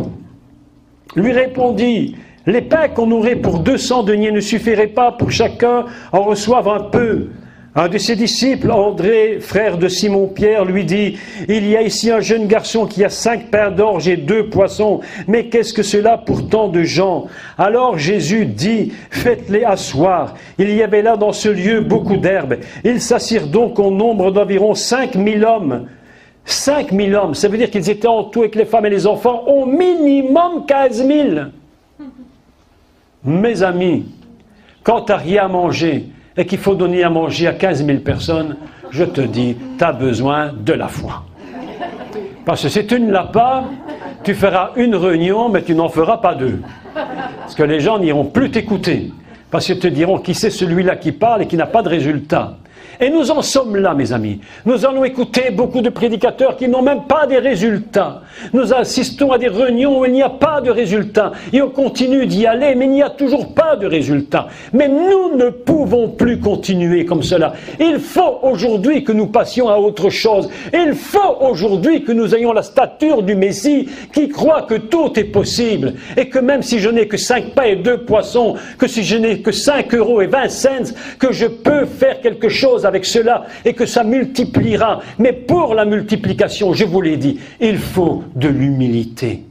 lui répondit, les pains qu'on aurait pour 200 deniers ne suffiraient pas pour chacun en reçoive un peu. Un de ses disciples, André, frère de Simon-Pierre, lui dit, il y a ici un jeune garçon qui a 5 pains d'orge et 2 poissons. Mais qu'est-ce que cela pour tant de gens? Alors Jésus dit, faites-les asseoir. Il y avait là dans ce lieu beaucoup d'herbes. Ils s'assirent donc au nombre d'environ 5000 hommes. 5000 hommes, ça veut dire qu'ils étaient en tout avec les femmes et les enfants au minimum 15 000. Mes amis, quand tu n'as rien à manger et qu'il faut donner à manger à 15 000 personnes, je te dis, tu as besoin de la foi. Parce que si tu ne l'as pas, tu feras une réunion, mais tu n'en feras pas 2. Parce que les gens n'iront plus t'écouter. Parce qu'ils te diront qui c'est celui-là qui parle et qui n'a pas de résultat. Et nous en sommes là, mes amis. Nous allons écouter beaucoup de prédicateurs qui n'ont même pas des résultats. Nous assistons à des réunions où il n'y a pas de résultats. Et on continue d'y aller, mais il n'y a toujours pas de résultats. Mais nous ne pouvons plus continuer comme cela. Il faut aujourd'hui que nous passions à autre chose. Il faut aujourd'hui que nous ayons la stature du Messie qui croit que tout est possible. Et que même si je n'ai que 5 pains et 2 poissons, que si je n'ai que 5 € et 20 cents, que je peux faire quelque chose avec cela et que ça multipliera. Mais pour la multiplication, je vous l'ai dit, il faut de l'humilité.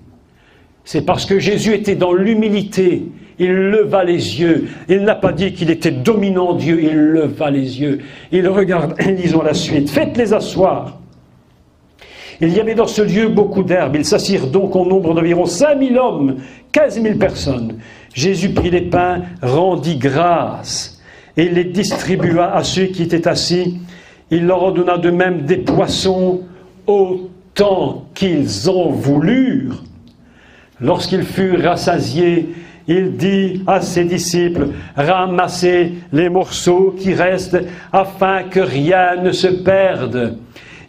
C'est parce que Jésus était dans l'humilité, il leva les yeux. Il n'a pas dit qu'il était dominant Dieu, il leva les yeux. Il regarde, lisons la suite. Faites-les asseoir. Il y avait dans ce lieu beaucoup d'herbes. Ils s'assirent donc au nombre d'environ 5000 hommes, 15 000 personnes. Jésus prit les pains, rendit grâce et les distribua à ceux qui étaient assis. Il leur en donna de même des poissons autant qu'ils en voulurent. Lorsqu'ils furent rassasiés, il dit à ses disciples, ramassez les morceaux qui restent afin que rien ne se perde.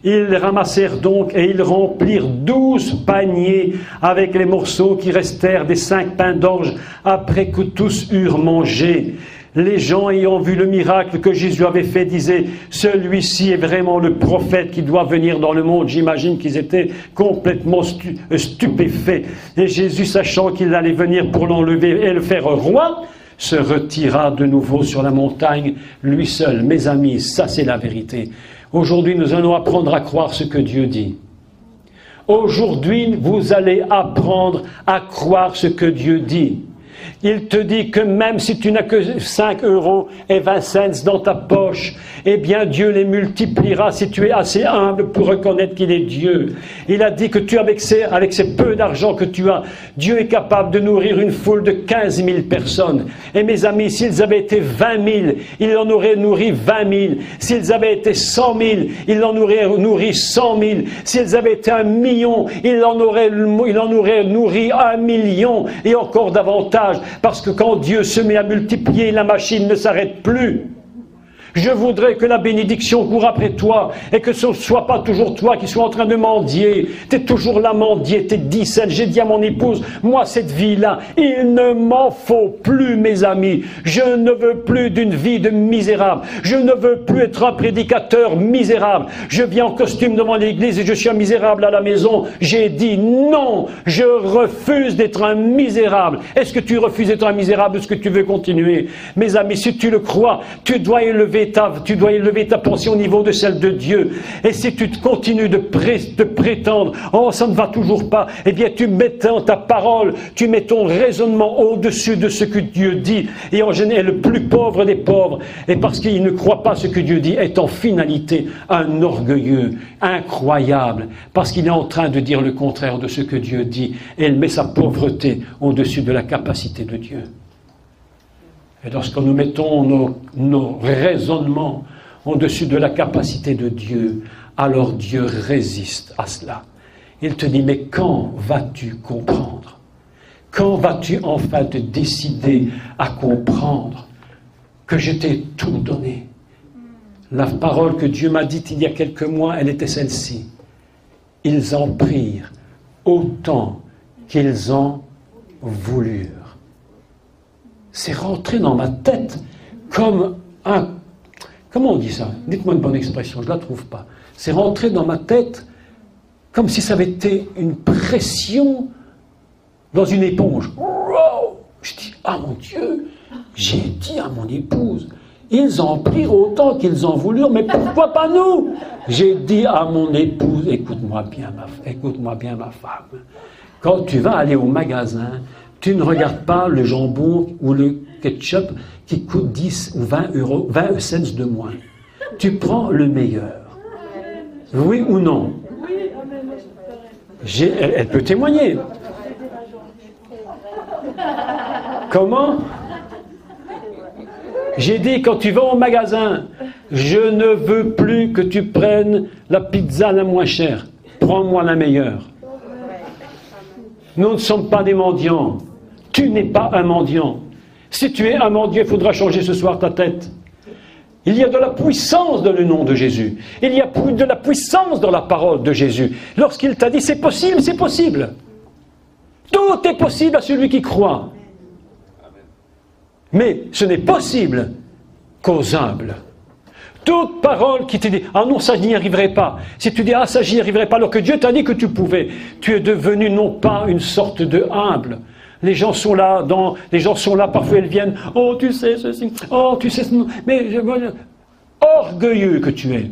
Ils ramassèrent donc et ils remplirent 12 paniers avec les morceaux qui restèrent des 5 pains d'orge après que tous eurent mangé. Les gens ayant vu le miracle que Jésus avait fait disaient « Celui-ci est vraiment le prophète qui doit venir dans le monde ». J'imagine qu'ils étaient complètement stupéfaits. Et Jésus, sachant qu'il allait venir pour l'enlever et le faire roi, se retira de nouveau sur la montagne, lui seul. Mes amis, ça c'est la vérité. Aujourd'hui, nous allons apprendre à croire ce que Dieu dit. Aujourd'hui, vous allez apprendre à croire ce que Dieu dit. Il te dit que même si tu n'as que 5 € et 20 cents dans ta poche, eh bien Dieu les multipliera si tu es assez humble pour reconnaître qu'il est Dieu. Il a dit que tu, avec ces peu d'argent que tu as, Dieu est capable de nourrir une foule de 15 000 personnes. Et mes amis, s'ils avaient été 20 000, il en aurait nourri 20 000. S'ils avaient été 100 000, il en aurait nourri 100 000. S'ils avaient été 1 million, il en aurait nourri 1 million et encore davantage. Parce que quand Dieu se met à multiplier, la machine ne s'arrête plus. Je voudrais que la bénédiction court après toi et que ce ne soit pas toujours toi qui sois en train de mendier. Tu es toujours là mendier, tu es 17. J'ai dit à mon épouse, moi cette vie-là, il ne m'en faut plus mes amis. Je ne veux plus d'une vie de misérable. Je ne veux plus être un prédicateur misérable. Je viens en costume devant l'église et je suis un misérable à la maison. J'ai dit non, je refuse d'être un misérable. Est-ce que tu refuses d'être un misérable? Est-ce que tu veux continuer? Mes amis, si tu le crois, tu dois élever tu dois élever ta pensée au niveau de celle de Dieu. Et si tu continues de prétendre, oh, ça ne va toujours pas, eh bien, tu mets ta parole, tu mets ton raisonnement au-dessus de ce que Dieu dit. Et en général, le plus pauvre des pauvres, et parce qu'il ne croit pas ce que Dieu dit, est en finalité un orgueilleux, incroyable, parce qu'il est en train de dire le contraire de ce que Dieu dit. Et il met sa pauvreté au-dessus de la capacité de Dieu. Et lorsque nous mettons nos raisonnements au-dessus de la capacité de Dieu, alors Dieu résiste à cela. Il te dit, mais quand vas-tu comprendre? Quand vas-tu enfin te décider à comprendre que je t'ai tout donné? La parole que Dieu m'a dite il y a quelques mois, elle était celle-ci. Ils en prirent autant qu'ils en voulurent. C'est rentré dans ma tête comme un... Comment on dit ça? Dites-moi une bonne expression, je ne la trouve pas. C'est rentré dans ma tête comme si ça avait été une pression dans une éponge. Wow! Je dis, ah mon Dieu, j'ai dit à mon épouse, ils en prirent autant qu'ils en voulurent, mais pourquoi pas nous? J'ai dit à mon épouse, écoute-moi bien ma femme, quand tu vas aller au magasin, tu ne regardes pas le jambon ou le ketchup qui coûte 10 ou 20 euros, 20 cents de moins. Tu prends le meilleur. Oui ou non? Elle peut témoigner. Comment? J'ai dit, quand tu vas au magasin, je ne veux plus que tu prennes la pizza la moins chère. Prends-moi la meilleure. Nous ne sommes pas des mendiants. Tu n'es pas un mendiant. Si tu es un mendiant, il faudra changer ce soir ta tête. Il y a de la puissance dans le nom de Jésus. Il y a de la puissance dans la parole de Jésus. Lorsqu'il t'a dit c'est possible, c'est possible. Tout est possible à celui qui croit. Mais ce n'est possible qu'aux humbles. Toute parole qui te dit « Ah non, ça je n'y arriverai pas ». Si tu dis « Ah ça j'y arriverai pas », alors que Dieu t'a dit que tu pouvais, tu es devenu non pas une sorte de humble. Les gens sont là, parfois ils viennent « Oh tu sais ceci, oh tu sais ceci ». Mais orgueilleux que tu es.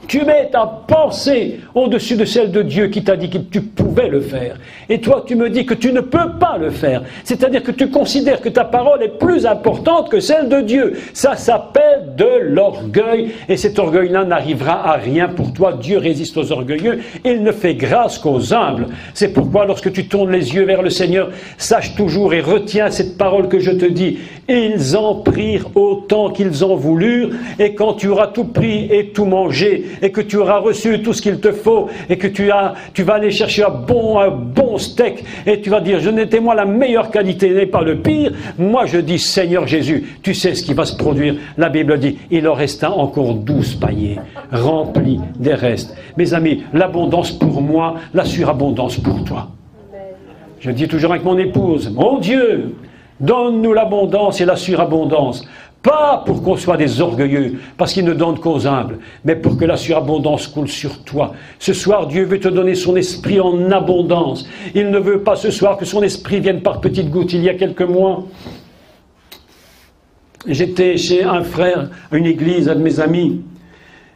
Tu mets ta pensée au-dessus de celle de Dieu qui t'a dit que tu pouvais le faire. Et toi, tu me dis que tu ne peux pas le faire. C'est-à-dire que tu considères que ta parole est plus importante que celle de Dieu. Ça s'appelle de l'orgueil. Et cet orgueil-là n'arrivera à rien pour toi. Dieu résiste aux orgueilleux. Il ne fait grâce qu'aux humbles. C'est pourquoi lorsque tu tournes les yeux vers le Seigneur, sache toujours et retiens cette parole que je te dis. Ils en prirent autant qu'ils en voulurent. Et quand tu auras tout pris et tout mangé, et que tu auras reçu tout ce qu'il te faut, et que tu vas aller chercher un bon steak, et tu vas dire, je n'étais moi la meilleure qualité, n'est pas le pire, moi je dis, Seigneur Jésus, tu sais ce qui va se produire. La Bible dit, il en resta encore 12 paniers, remplis des restes. Mes amis, l'abondance pour moi, la surabondance pour toi. Je dis toujours avec mon épouse, mon Dieu, donne-nous l'abondance et la surabondance. Pas pour qu'on soit des orgueilleux, parce qu'il ne donne qu'aux humbles, mais pour que la surabondance coule sur toi. Ce soir, Dieu veut te donner son esprit en abondance. Il ne veut pas ce soir que son esprit vienne par petites gouttes. Il y a quelques mois, j'étais chez un frère, à une église, un de mes amis.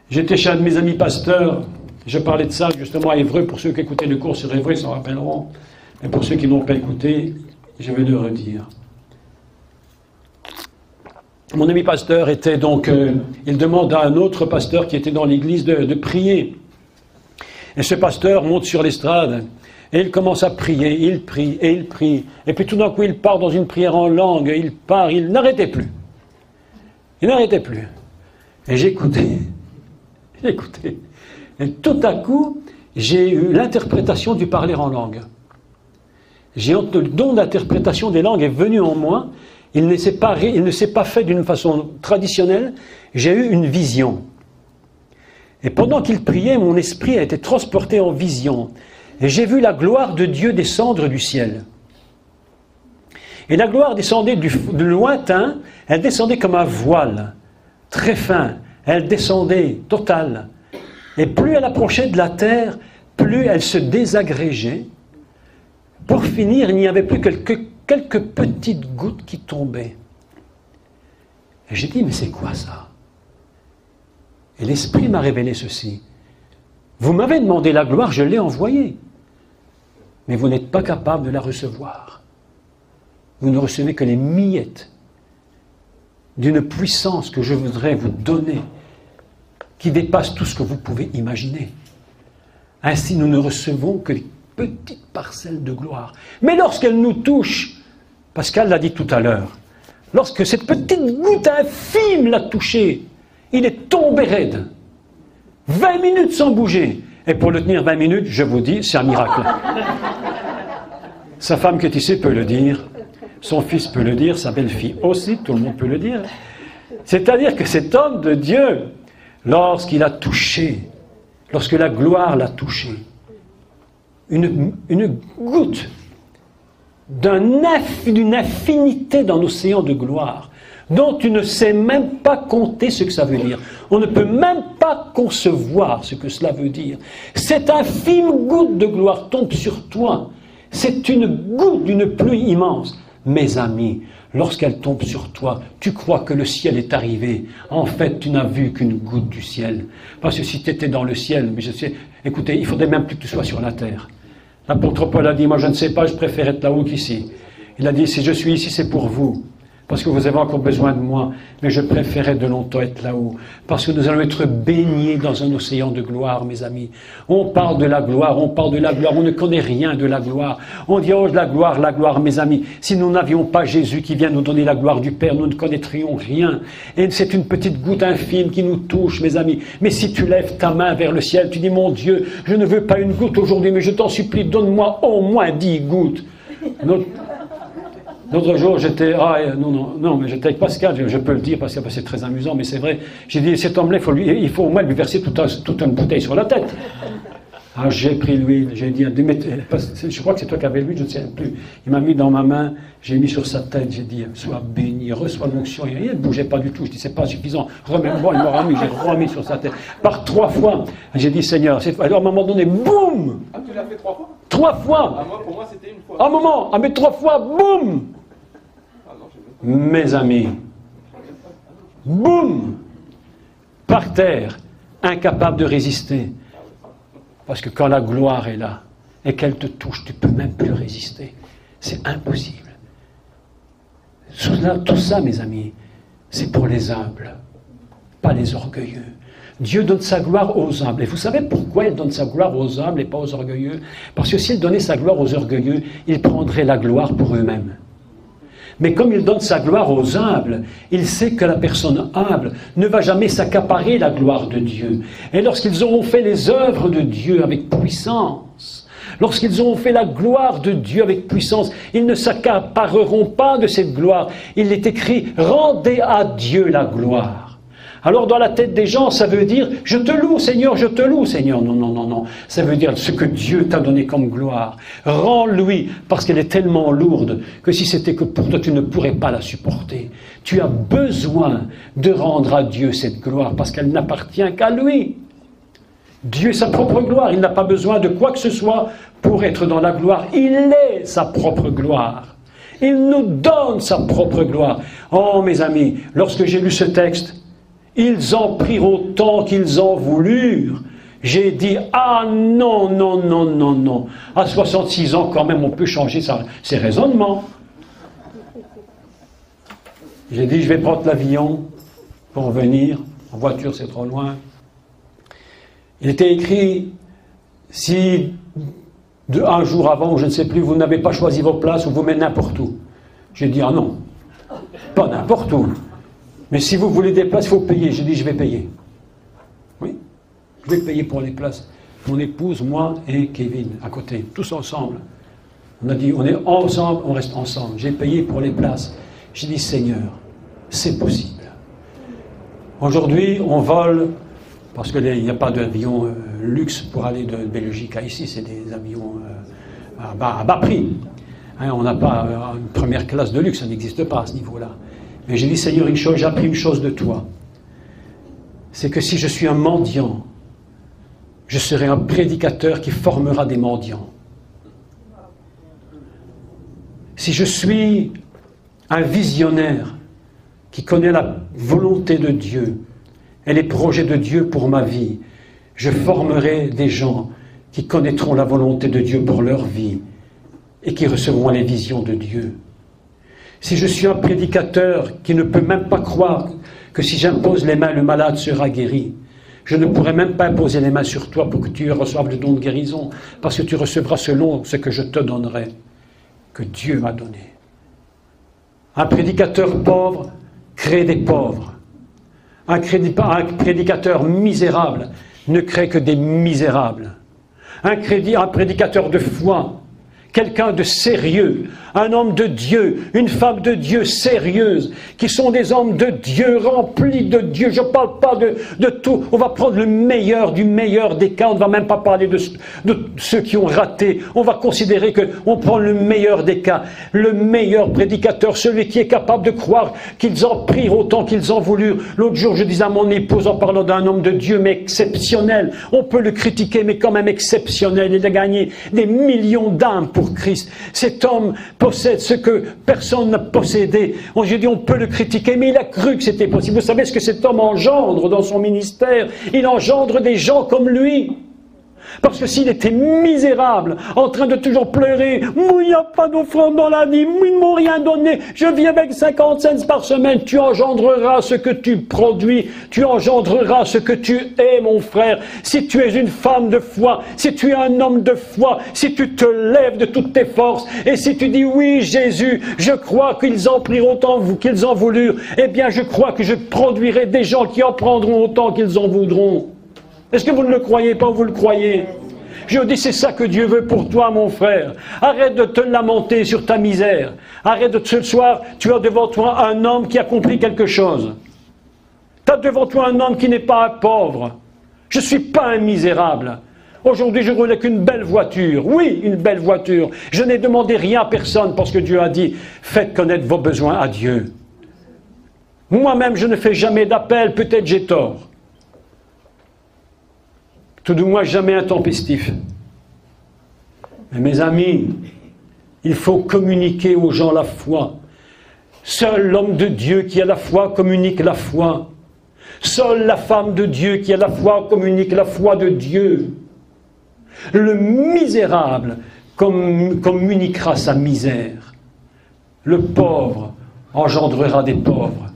J'étais chez un de mes amis pasteurs. Je parlais de ça justement à Évreux. Pour ceux qui écoutaient le cours sur Évreux, ils s'en rappelleront. Et pour ceux qui n'ont pas écouté, je vais le redire. Mon ami pasteur était donc, il demande à un autre pasteur qui était dans l'église de prier. Et ce pasteur monte sur l'estrade et il commence à prier, il prie et il prie. Et puis tout d'un coup il part dans une prière en langue, il n'arrêtait plus. Il n'arrêtait plus. Et j'écoutais. Et tout à coup, j'ai eu l'interprétation du parler en langue. Le don d'interprétation des langues est venu en moi. Il ne s'est pas fait d'une façon traditionnelle. J'ai eu une vision. Et pendant qu'il priait, mon esprit a été transporté en vision. Et j'ai vu la gloire de Dieu descendre du ciel. Et la gloire descendait de lointain, elle descendait comme un voile, très fin. Elle descendait, totale. Et plus elle approchait de la terre, plus elle se désagrégeait. Pour finir, il n'y avait plus quelques petites gouttes qui tombaient. Et j'ai dit, mais c'est quoi ça? Et l'Esprit m'a révélé ceci. Vous m'avez demandé la gloire, je l'ai envoyée. Mais vous n'êtes pas capable de la recevoir. Vous ne recevez que les miettes d'une puissance que je voudrais vous donner, qui dépasse tout ce que vous pouvez imaginer. Ainsi, nous ne recevons que des petites parcelles de gloire. Mais lorsqu'elle nous touche, Pascal l'a dit tout à l'heure, lorsque cette petite goutte infime l'a touché, il est tombé raide. 20 minutes sans bouger. Et pour le tenir 20 minutes, je vous dis, c'est un miracle. Sa femme qui est ici peut le dire, son fils peut le dire, sa belle-fille aussi, tout le monde peut le dire. C'est-à-dire que cet homme de Dieu, lorsqu'il a touché, lorsque la gloire l'a touché, une goutte d'une infinité dans l'océan de gloire, dont tu ne sais même pas compter ce que ça veut dire. On ne peut même pas concevoir ce que cela veut dire. Cette infime goutte de gloire tombe sur toi. C'est une goutte d'une pluie immense. Mes amis, lorsqu'elle tombe sur toi, tu crois que le ciel est arrivé. En fait, tu n'as vu qu'une goutte du ciel. Parce que si tu étais dans le ciel, mais je sais, écoutez, il faudrait même plus que tu sois sur la terre. L'apôtre Paul a dit, moi je ne sais pas, je préfère être là-haut qu'ici. Il a dit, si je suis ici, c'est pour vous. Parce que vous avez encore besoin de moi, mais je préférais de longtemps être là-haut. Parce que nous allons être baignés dans un océan de gloire, mes amis. On parle de la gloire, on ne connaît rien de la gloire. On dit, oh, la gloire, mes amis. Si nous n'avions pas Jésus qui vient nous donner la gloire du Père, nous ne connaîtrions rien. Et c'est une petite goutte infime qui nous touche, mes amis. Mais si tu lèves ta main vers le ciel, tu dis, mon Dieu, je ne veux pas une goutte aujourd'hui, mais je t'en supplie, donne-moi au moins 10 gouttes. L'autre jour, j'étais... mais j'étais avec Pascal, je peux le dire parce que c'est très amusant, mais c'est vrai. J'ai dit, cet homme-là, il faut au moins lui verser toute une bouteille sur la tête. Ah, j'ai pris l'huile, j'ai dit, je crois que c'est toi qui avais l'huile, je ne sais plus. Il m'a mis dans ma main, j'ai mis sur sa tête, j'ai dit, sois béni, reçois l'onction. Il ne bougeait pas du tout, je dis, c'est pas suffisant, remets-moi, il m'aura mis, j'ai remis sur sa tête. Par 3 fois, j'ai dit, Seigneur, alors à un moment donné, boum! Ah, tu l'as fait 3 fois? 3 fois! Ah, pour moi, c'était une fois. Un moment, mais 3 fois, boum! Mes amis, boum, par terre, incapable de résister. Parce que quand la gloire est là et qu'elle te touche, tu ne peux même plus résister. C'est impossible. Tout ça, mes amis, c'est pour les humbles, pas les orgueilleux. Dieu donne sa gloire aux humbles. Et vous savez pourquoi il donne sa gloire aux humbles et pas aux orgueilleux? Parce que s'il donnait sa gloire aux orgueilleux, ils prendraient la gloire pour eux-mêmes. Mais comme il donne sa gloire aux humbles, il sait que la personne humble ne va jamais s'accaparer la gloire de Dieu. Et lorsqu'ils auront fait les œuvres de Dieu avec puissance, lorsqu'ils auront fait la gloire de Dieu avec puissance, ils ne s'accapareront pas de cette gloire. Il est écrit, rendez à Dieu la gloire. Alors dans la tête des gens, ça veut dire, je te loue Seigneur, je te loue Seigneur. Non, non, non, non. Ça veut dire ce que Dieu t'a donné comme gloire. Rends-lui, parce qu'elle est tellement lourde que si c'était que pour toi, tu ne pourrais pas la supporter. Tu as besoin de rendre à Dieu cette gloire, parce qu'elle n'appartient qu'à lui. Dieu est sa propre gloire, il n'a pas besoin de quoi que ce soit pour être dans la gloire. Il est sa propre gloire. Il nous donne sa propre gloire. Oh mes amis, lorsque j'ai lu ce texte, ils en prirent autant qu'ils en voulurent. J'ai dit, ah non, non, non, non, non. À 66 ans, quand même, on peut changer ses raisonnements. J'ai dit, je vais prendre l'avion pour venir. En voiture, c'est trop loin. Il était écrit, si un jour avant, ou je ne sais plus, vous n'avez pas choisi vos places, on vous met n'importe où. J'ai dit, ah non, pas n'importe où. Mais si vous voulez des places, il faut payer. J'ai dit, je vais payer. Oui, je vais payer pour les places. Mon épouse, moi et Kevin, à côté, tous ensemble. On a dit, on est ensemble, on reste ensemble. J'ai payé pour les places. J'ai dit, Seigneur, c'est possible. Aujourd'hui, on vole, parce qu'il n'y a pas d'avion luxe pour aller de Belgique à ici, c'est des avions à bas prix. Hein, on n'a pas une première classe de luxe, ça n'existe pas à ce niveau-là. Mais j'ai dit, Seigneur, j'ai appris une chose de toi. C'est que si je suis un mendiant, je serai un prédicateur qui formera des mendiants. Si je suis un visionnaire qui connaît la volonté de Dieu, et les projets de Dieu pour ma vie. Je formerai des gens qui connaîtront la volonté de Dieu pour leur vie et qui recevront les visions de Dieu. Si je suis un prédicateur qui ne peut même pas croire que si j'impose les mains, le malade sera guéri, je ne pourrai même pas imposer les mains sur toi pour que tu reçoives le don de guérison, parce que tu recevras selon ce que je te donnerai, que Dieu m'a donné. Un prédicateur pauvre crée des pauvres. Un prédicateur misérable ne crée que des misérables. Un prédicateur de foi, quelqu'un de sérieux, un homme de Dieu, une femme de Dieu sérieuse, qui sont des hommes de Dieu, remplis de Dieu. Je ne parle pas de tout. On va prendre le meilleur du meilleur des cas. On ne va même pas parler de ceux qui ont raté. On va considérer qu'on prend le meilleur des cas. Le meilleur prédicateur, celui qui est capable de croire qu'ils en prirent autant qu'ils en voulurent. L'autre jour, je disais à mon épouse, en parlant d'un homme de Dieu, mais exceptionnel. On peut le critiquer, mais quand même exceptionnel. Il a gagné des millions d'âmes pour Christ. Cet homme possède ce que personne n'a possédé. J'ai dit on peut le critiquer, mais il a cru que c'était possible. Vous savez ce que cet homme engendre dans son ministère? Il engendre des gens comme lui. Parce que s'il était misérable, en train de toujours pleurer, « il n'y a pas d'offrande dans la vie, ils ne m'ont rien donné, je vis avec 50 cents par semaine », tu engendreras ce que tu produis, tu engendreras ce que tu es, mon frère. Si tu es une femme de foi, si tu es un homme de foi, si tu te lèves de toutes tes forces, et si tu dis « oui, Jésus, je crois qu'ils en priront autant qu'ils en voulurent », eh bien je crois que je produirai des gens qui en prendront autant qu'ils en voudront. Est-ce que vous ne le croyez pas ou vous le croyez? Je dis, c'est ça que Dieu veut pour toi, mon frère. Arrête de te lamenter sur ta misère. Arrête de ce soir, tu as devant toi un homme qui a accompli quelque chose. Tu as devant toi un homme qui n'est pas un pauvre. Je ne suis pas un misérable. Aujourd'hui, je roule avec une belle voiture. Oui, une belle voiture. Je n'ai demandé rien à personne parce que Dieu a dit, faites connaître vos besoins à Dieu. Moi-même, je ne fais jamais d'appel, peut-être j'ai tort. Tout de moins jamais intempestif. Mais mes amis, il faut communiquer aux gens la foi. Seul l'homme de Dieu qui a la foi communique la foi. Seule la femme de Dieu qui a la foi communique la foi de Dieu. Le misérable communiquera sa misère. Le pauvre engendrera des pauvres.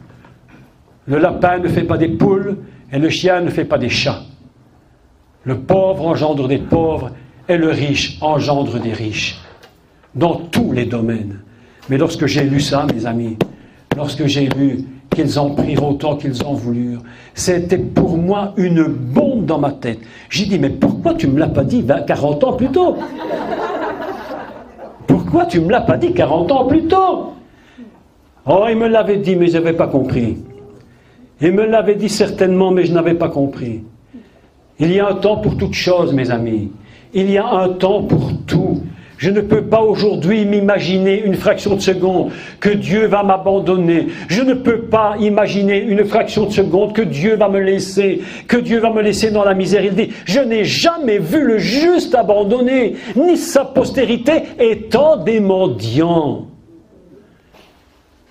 Le lapin ne fait pas des poules et le chien ne fait pas des chats. Le pauvre engendre des pauvres et le riche engendre des riches. Dans tous les domaines. Mais lorsque j'ai lu ça, mes amis, lorsque j'ai lu qu'ils en prirent autant qu'ils en voulurent, c'était pour moi une bombe dans ma tête. J'ai dit, mais pourquoi tu ne me l'as pas dit 40 ans plus tôt? Pourquoi tu ne me l'as pas dit 40 ans plus tôt? Oh, il me l'avait dit, mais je n'avais pas compris. Il me l'avait dit certainement, mais je n'avais pas compris. Il y a un temps pour toute chose, mes amis. Il y a un temps pour tout. Je ne peux pas aujourd'hui m'imaginer une fraction de seconde que Dieu va m'abandonner. Je ne peux pas imaginer une fraction de seconde que Dieu va me laisser, dans la misère. Il dit, je n'ai jamais vu le juste abandonné, ni sa postérité étant des mendiants.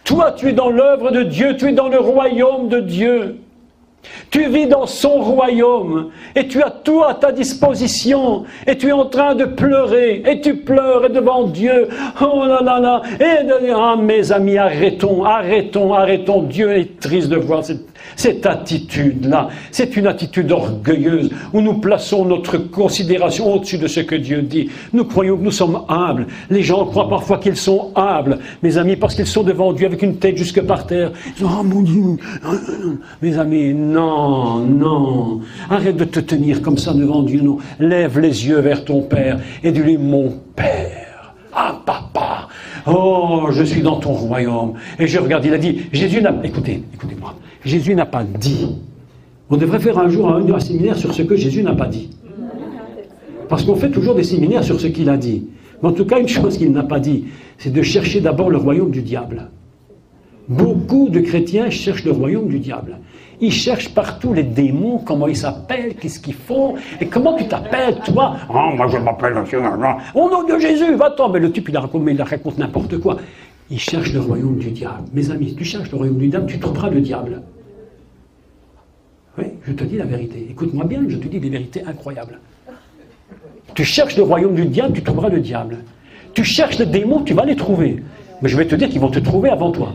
Toi, tu es dans l'œuvre de Dieu, tu es dans le royaume de Dieu. Tu vis dans son royaume et tu as tout à ta disposition et tu es en train de pleurer et tu pleures devant Dieu. Oh là là là. Et mes amis, arrêtons. Dieu est triste de voir cette attitude-là. C'est une attitude orgueilleuse où nous plaçons notre considération au-dessus de ce que Dieu dit. Nous croyons que nous sommes humbles. Les gens croient parfois qu'ils sont humbles, mes amis, parce qu'ils sont devant Dieu avec une tête jusque par terre. Ils disent, oh mon Dieu, mes amis, non. Arrête de te tenir comme ça devant Dieu, non. Lève les yeux vers ton Père et dis-lui, mon Père, ah papa, oh, je suis dans ton royaume. Et je regarde, il a dit, Jésus n'a... Écoutez-moi. Jésus n'a pas dit. On devrait faire un jour un séminaire sur ce que Jésus n'a pas dit. Parce qu'on fait toujours des séminaires sur ce qu'il a dit. Mais en tout cas, une chose qu'il n'a pas dit, c'est de chercher d'abord le royaume du diable. Beaucoup de chrétiens cherchent le royaume du diable. Ils cherchent partout les démons, comment ils s'appellent, qu'est-ce qu'ils font, et comment tu t'appelles, toi? Oh, moi je m'appelle monsieur. Au nom de Jésus, va-t'en. Mais le type, il raconte n'importe quoi. Ils cherchent le royaume du diable. Mes amis, si tu cherches le royaume du diable, tu trouveras le diable. Oui. Je te dis la vérité. Écoute-moi bien, je te dis des vérités incroyables. Tu cherches le royaume du diable, tu trouveras le diable. Tu cherches les démons, tu vas les trouver. Mais je vais te dire qu'ils vont te trouver avant toi.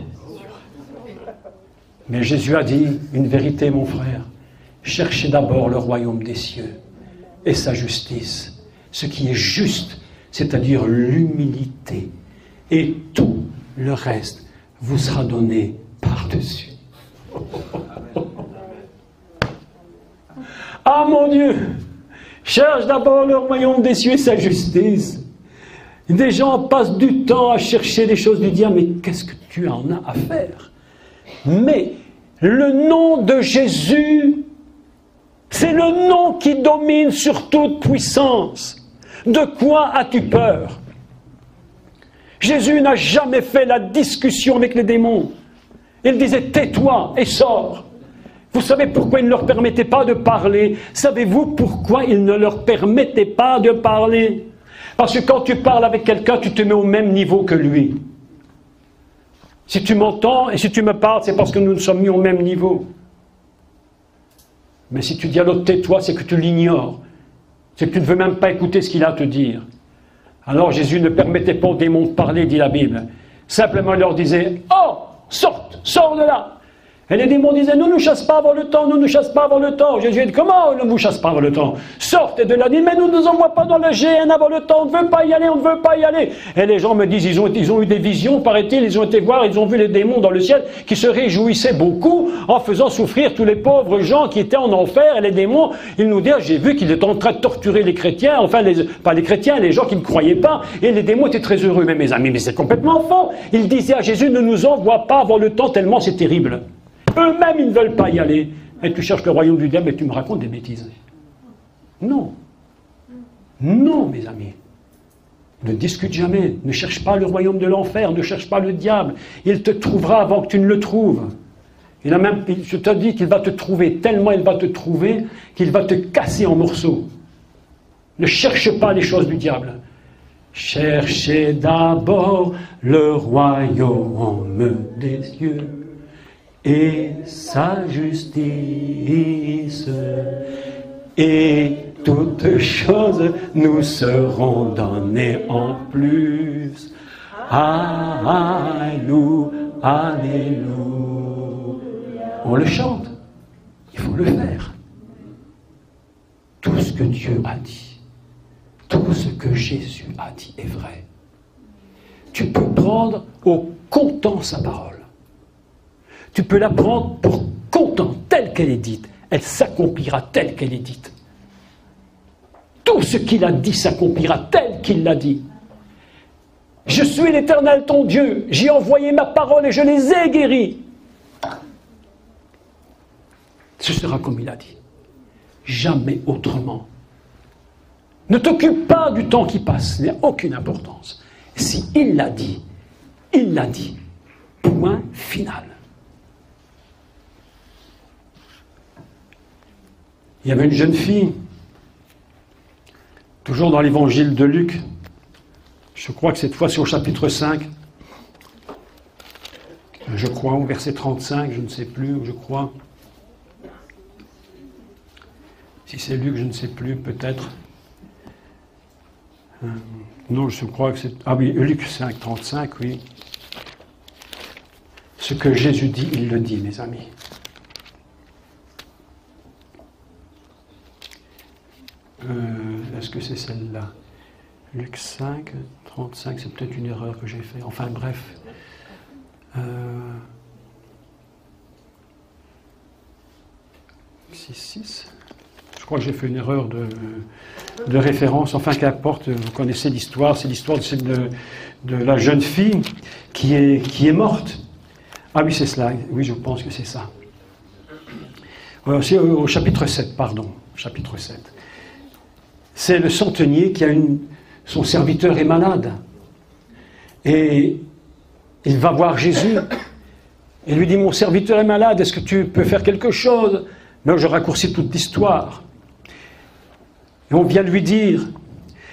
Mais Jésus a dit une vérité, mon frère. Cherchez d'abord le royaume des cieux et sa justice. Ce qui est juste, c'est-à-dire l'humilité. Et tout le reste vous sera donné par-dessus. Ah mon Dieu! Cherche d'abord le royaume des cieux et sa justice. Des gens passent du temps à chercher les choses du diable, mais qu'est-ce que tu en as à faire? Mais le nom de Jésus, c'est le nom qui domine sur toute puissance. De quoi as-tu peur? Jésus n'a jamais fait la discussion avec les démons. Il disait, tais-toi et sors. Vous savez pourquoi il ne leur permettait pas de parler? Savez-vous pourquoi il ne leur permettait pas de parler? Parce que quand tu parles avec quelqu'un, tu te mets au même niveau que lui. Si tu m'entends et si tu me parles, c'est parce que nous nous sommes mis au même niveau. Mais si tu dis à l'autre tais-toi, c'est que tu l'ignores. C'est que tu ne veux même pas écouter ce qu'il a à te dire. Alors Jésus ne permettait pas aux démons de parler, dit la Bible. Simplement il leur disait, oh, sors de là. Et les démons disaient, ne nous chasse pas avant le temps, ne nous chasse pas avant le temps. Jésus dit, comment ne vous chasse pas avant le temps? Sortez de là, dit, mais nous ne nous envoie pas dans le GN avant le temps, on ne veut pas y aller, on ne veut pas y aller. Et les gens me disent, ils ont eu des visions, paraît-il, ils ont été voir, ils ont vu les démons dans le ciel qui se réjouissaient beaucoup en faisant souffrir tous les pauvres gens qui étaient en enfer. Et les démons, ils nous disent, j'ai vu qu'ils étaient en train de torturer les chrétiens, enfin, pas les chrétiens, les gens qui ne croyaient pas. Et les démons étaient très heureux. Mais mes amis, mais c'est complètement faux. Ils disaient à Jésus, ne nous envoie pas avant le temps tellement c'est terrible. Eux-mêmes, ils ne veulent pas y aller. Et tu cherches le royaume du diable et tu me racontes des bêtises. Non. Non, mes amis. Ne discute jamais. Ne cherche pas le royaume de l'enfer. Ne cherche pas le diable. Il te trouvera avant que tu ne le trouves. Je te dis qu'il va te trouver, tellement il va te trouver, qu'il va te casser en morceaux. Ne cherche pas les choses du diable. Cherchez d'abord le royaume des cieux et sa justice, et toutes choses nous seront données en plus. Alléluia, alléluia. On le chante, il faut le faire. Tout ce que Dieu a dit, tout ce que Jésus a dit est vrai. Tu peux prendre au comptant sa parole. Tu peux la prendre pour comptant, telle qu'elle est dite. Elle s'accomplira telle qu'elle est dite. Tout ce qu'il a dit s'accomplira tel qu'il l'a dit. Je suis l'Éternel ton Dieu, j'ai envoyé ma parole et je les ai guéris. Ce sera comme il a dit. Jamais autrement. Ne t'occupe pas du temps qui passe, il n'y a aucune importance. Si il l'a dit, il l'a dit. Point final. Il y avait une jeune fille, toujours dans l'évangile de Luc, je crois que cette fois c'est au chapitre 5, je crois, au verset 35, je ne sais plus, je crois. Si c'est Luc, je ne sais plus, peut-être. Non, je crois que c'est... Ah oui, Luc 5, 35, oui. Ce que Jésus dit, il le dit, mes amis. Est-ce que c'est celle-là? Luc 5, 35, c'est peut-être une erreur que j'ai faite. Enfin, bref. 6. Je crois que j'ai fait une erreur de référence. Enfin, qu'importe, vous connaissez l'histoire. C'est l'histoire de la jeune fille qui est morte. Ah oui, c'est cela. Oui, je pense que c'est ça. C'est au chapitre 7, pardon. Chapitre 7. C'est le centenier qui a son serviteur est malade. Et il va voir Jésus. Et lui dit, mon serviteur est malade, est-ce que tu peux faire quelque chose? Mais je raccourcis toute l'histoire. Et on vient lui dire,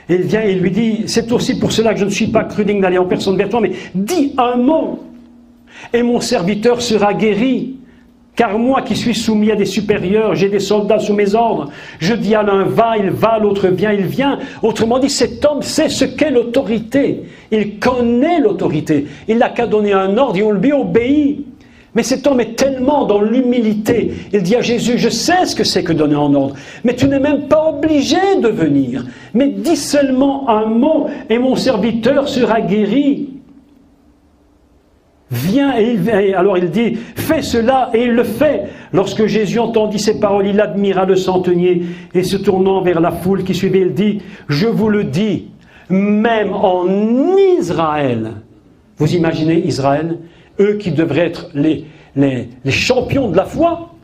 et il vient et il lui dit, c'est aussi pour cela que je ne suis pas cru digne d'aller en personne vers toi, mais dis un mot, et mon serviteur sera guéri. Car moi qui suis soumis à des supérieurs, j'ai des soldats sous mes ordres. Je dis à l'un va, il va, l'autre vient, il vient. Autrement dit, cet homme sait ce qu'est l'autorité. Il connaît l'autorité. Il n'a qu'à donner un ordre et on lui obéit. Mais cet homme est tellement dans l'humilité. Il dit à Jésus, je sais ce que c'est que donner un ordre, mais tu n'es même pas obligé de venir. Mais dis seulement un mot et mon serviteur sera guéri. Viens, et alors il dit, fais cela, et il le fait. Lorsque Jésus entendit ces paroles, il admira le centenier, et se tournant vers la foule qui suivait, il dit, je vous le dis, même en Israël, vous imaginez Israël, eux qui devraient être les champions de la foi,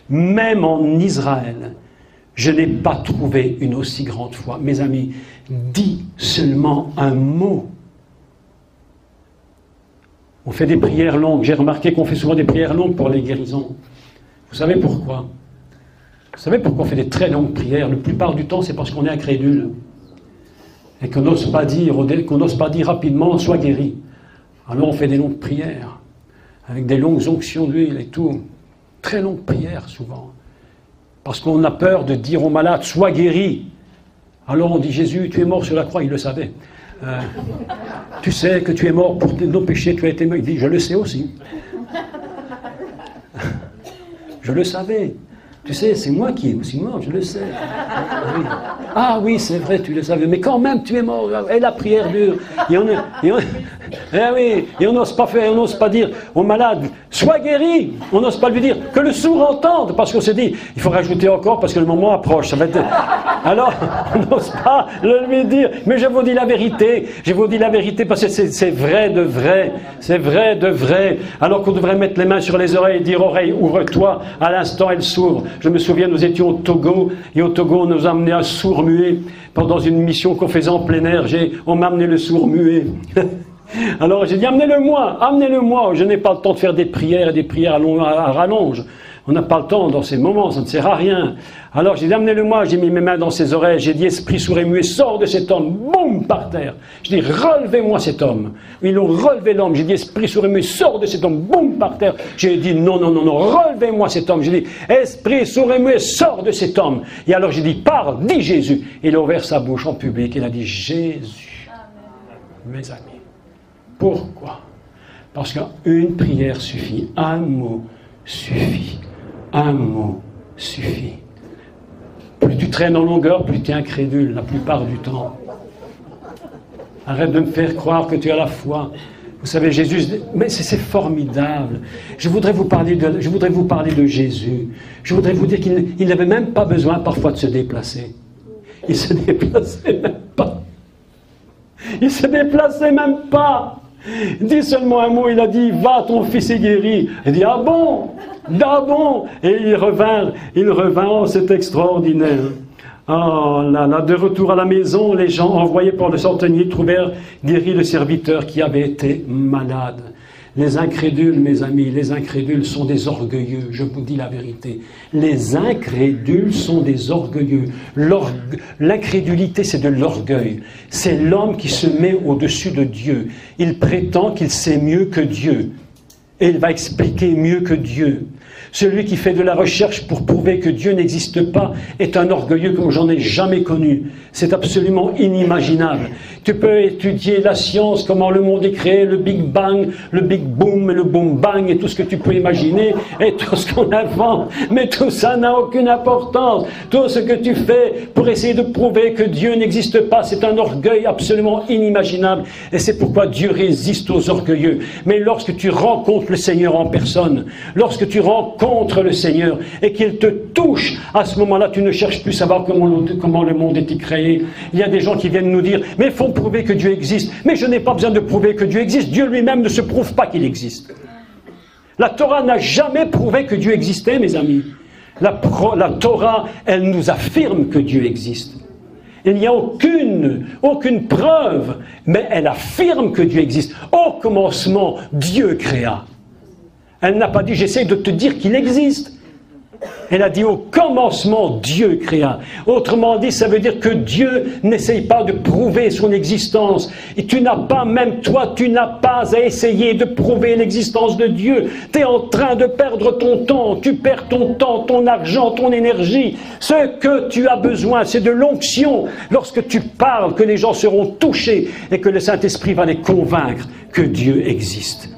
même en Israël, je n'ai pas trouvé une aussi grande foi. Mes amis, dis seulement un mot. On fait des prières longues. J'ai remarqué qu'on fait souvent des prières longues pour les guérisons. Vous savez pourquoi? Vous savez pourquoi on fait des très longues prières? La plupart du temps, c'est parce qu'on est incrédule. Et qu'on n'ose pas dire rapidement, sois guéri. Alors on fait des longues prières, avec des longues onctions d'huile et tout. Très longues prières, souvent. Parce qu'on a peur de dire au malade, sois guéri. Alors on dit, Jésus, tu es mort sur la croix, il le savait. Tu sais que tu es mort pour nos péchés, tu as été mort. Il dit, je le sais aussi. Je le savais. Tu sais, c'est moi qui est aussi mort, je le sais. Oui. Ah oui, c'est vrai, tu le savais, mais quand même, tu es mort. Et la prière dure. Et on n'ose pas faire, on n'ose pas dire au malade, sois guéri. On n'ose pas lui dire, que le sourd entende, parce qu'on se dit, il faut rajouter encore parce que le moment approche. Ça va être... Alors, on n'ose pas le lui dire, mais je vous dis la vérité parce que c'est vrai de vrai. C'est vrai de vrai. Alors qu'on devrait mettre les mains sur les oreilles et dire, oreille, ouvre-toi. À l'instant, elle s'ouvre. Je me souviens, nous étions au Togo, et au Togo, on nous a amené un sourd-muet pendant une mission qu'on faisait en plein air. On m'a amené le sourd-muet. Alors j'ai dit, amenez-le-moi. Je n'ai pas le temps de faire des prières à rallonge. On n'a pas le temps dans ces moments, ça ne sert à rien. Alors j'ai dit, amenez-le-moi, j'ai mis mes mains dans ses oreilles, j'ai dit, esprit sourd et muet, sors de cet homme, boum, par terre. J'ai dit, relevez-moi cet homme. Ils l'ont relevé l'homme, j'ai dit, esprit sourd et muet, sors de cet homme, boum, par terre. J'ai dit, non, relevez-moi cet homme. J'ai dit, esprit sourd et muet, sors de cet homme. Et alors j'ai dit, parle, dis Jésus. Il a ouvert sa bouche en public, il a dit, Jésus. Amen. Mes amis. Pourquoi? Parce qu'une prière suffit, un mot suffit. Un mot suffit. Plus tu traînes en longueur, plus tu es incrédule la plupart du temps. Arrête de me faire croire que tu as la foi. Vous savez, Jésus, mais c'est formidable. Je voudrais vous parler de Jésus. Je voudrais vous dire qu'il n'avait même pas besoin parfois de se déplacer. Il se déplaçait même pas. Il se déplaçait même pas. Dis seulement un mot, il a dit, va, ton fils est guéri. Il dit, ah bon? Et il revint, oh, c'est extraordinaire. Oh là là, de retour à la maison, les gens envoyés par le centenier trouvèrent guéri le serviteur qui avait été malade. Les incrédules, mes amis, les incrédules sont des orgueilleux, je vous dis la vérité. Les incrédules sont des orgueilleux. L'incrédulité, c'est de l'orgueil. C'est l'homme qui se met au-dessus de Dieu. Il prétend qu'il sait mieux que Dieu. Et il va expliquer mieux que Dieu. Celui qui fait de la recherche pour prouver que Dieu n'existe pas est un orgueilleux comme j'en ai jamais connu. C'est absolument inimaginable. Tu peux étudier la science, comment le monde est créé, le Big Bang, le Big Boom et le Boom Bang et tout ce que tu peux imaginer et tout ce qu'on invente. Mais tout ça n'a aucune importance. Tout ce que tu fais pour essayer de prouver que Dieu n'existe pas, c'est un orgueil absolument inimaginable. Et c'est pourquoi Dieu résiste aux orgueilleux. Mais lorsque tu rencontres le Seigneur en personne, lorsque tu rencontres le Seigneur et qu'il te touche, à ce moment-là, tu ne cherches plus à savoir comment le monde est créé. Il y a des gens qui viennent nous dire, mais il faut prouver que Dieu existe. Mais je n'ai pas besoin de prouver que Dieu existe. Dieu lui-même ne se prouve pas qu'il existe. La Torah n'a jamais prouvé que Dieu existait, mes amis. La Torah, elle nous affirme que Dieu existe. Il n'y a aucune preuve, mais elle affirme que Dieu existe. Au commencement, Dieu créa. Elle n'a pas dit, j'essaie de te dire qu'il existe. Elle a dit au commencement Dieu créa. Autrement dit, ça veut dire que Dieu n'essaye pas de prouver son existence. Et tu n'as pas, même toi, tu n'as pas à essayer de prouver l'existence de Dieu. Tu es en train de perdre ton temps. Tu perds ton temps, ton argent, ton énergie. Ce que tu as besoin, c'est de l'onction. Lorsque tu parles, que les gens seront touchés et que le Saint-Esprit va les convaincre que Dieu existe.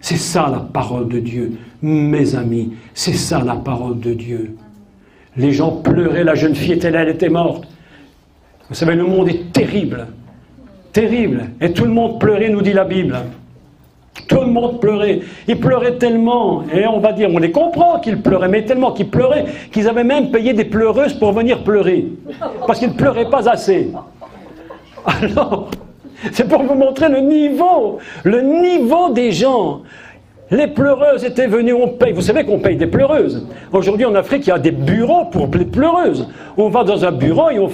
C'est ça la parole de Dieu, mes amis, c'est ça la parole de Dieu. Les gens pleuraient, la jeune fille était là, elle était morte. Vous savez, le monde est terrible, terrible. Et tout le monde pleurait, nous dit la Bible. Tout le monde pleurait. Ils pleuraient tellement, et on va dire, on les comprend qu'ils pleuraient, mais tellement qu'ils pleuraient, qu'ils avaient même payé des pleureuses pour venir pleurer. Parce qu'ils ne pleuraient pas assez. Alors... c'est pour vous montrer le niveau des gens. Les pleureuses étaient venues, on paye. Vous savez qu'on paye des pleureuses. Aujourd'hui en Afrique, il y a des bureaux pour les pleureuses. On va dans un bureau et on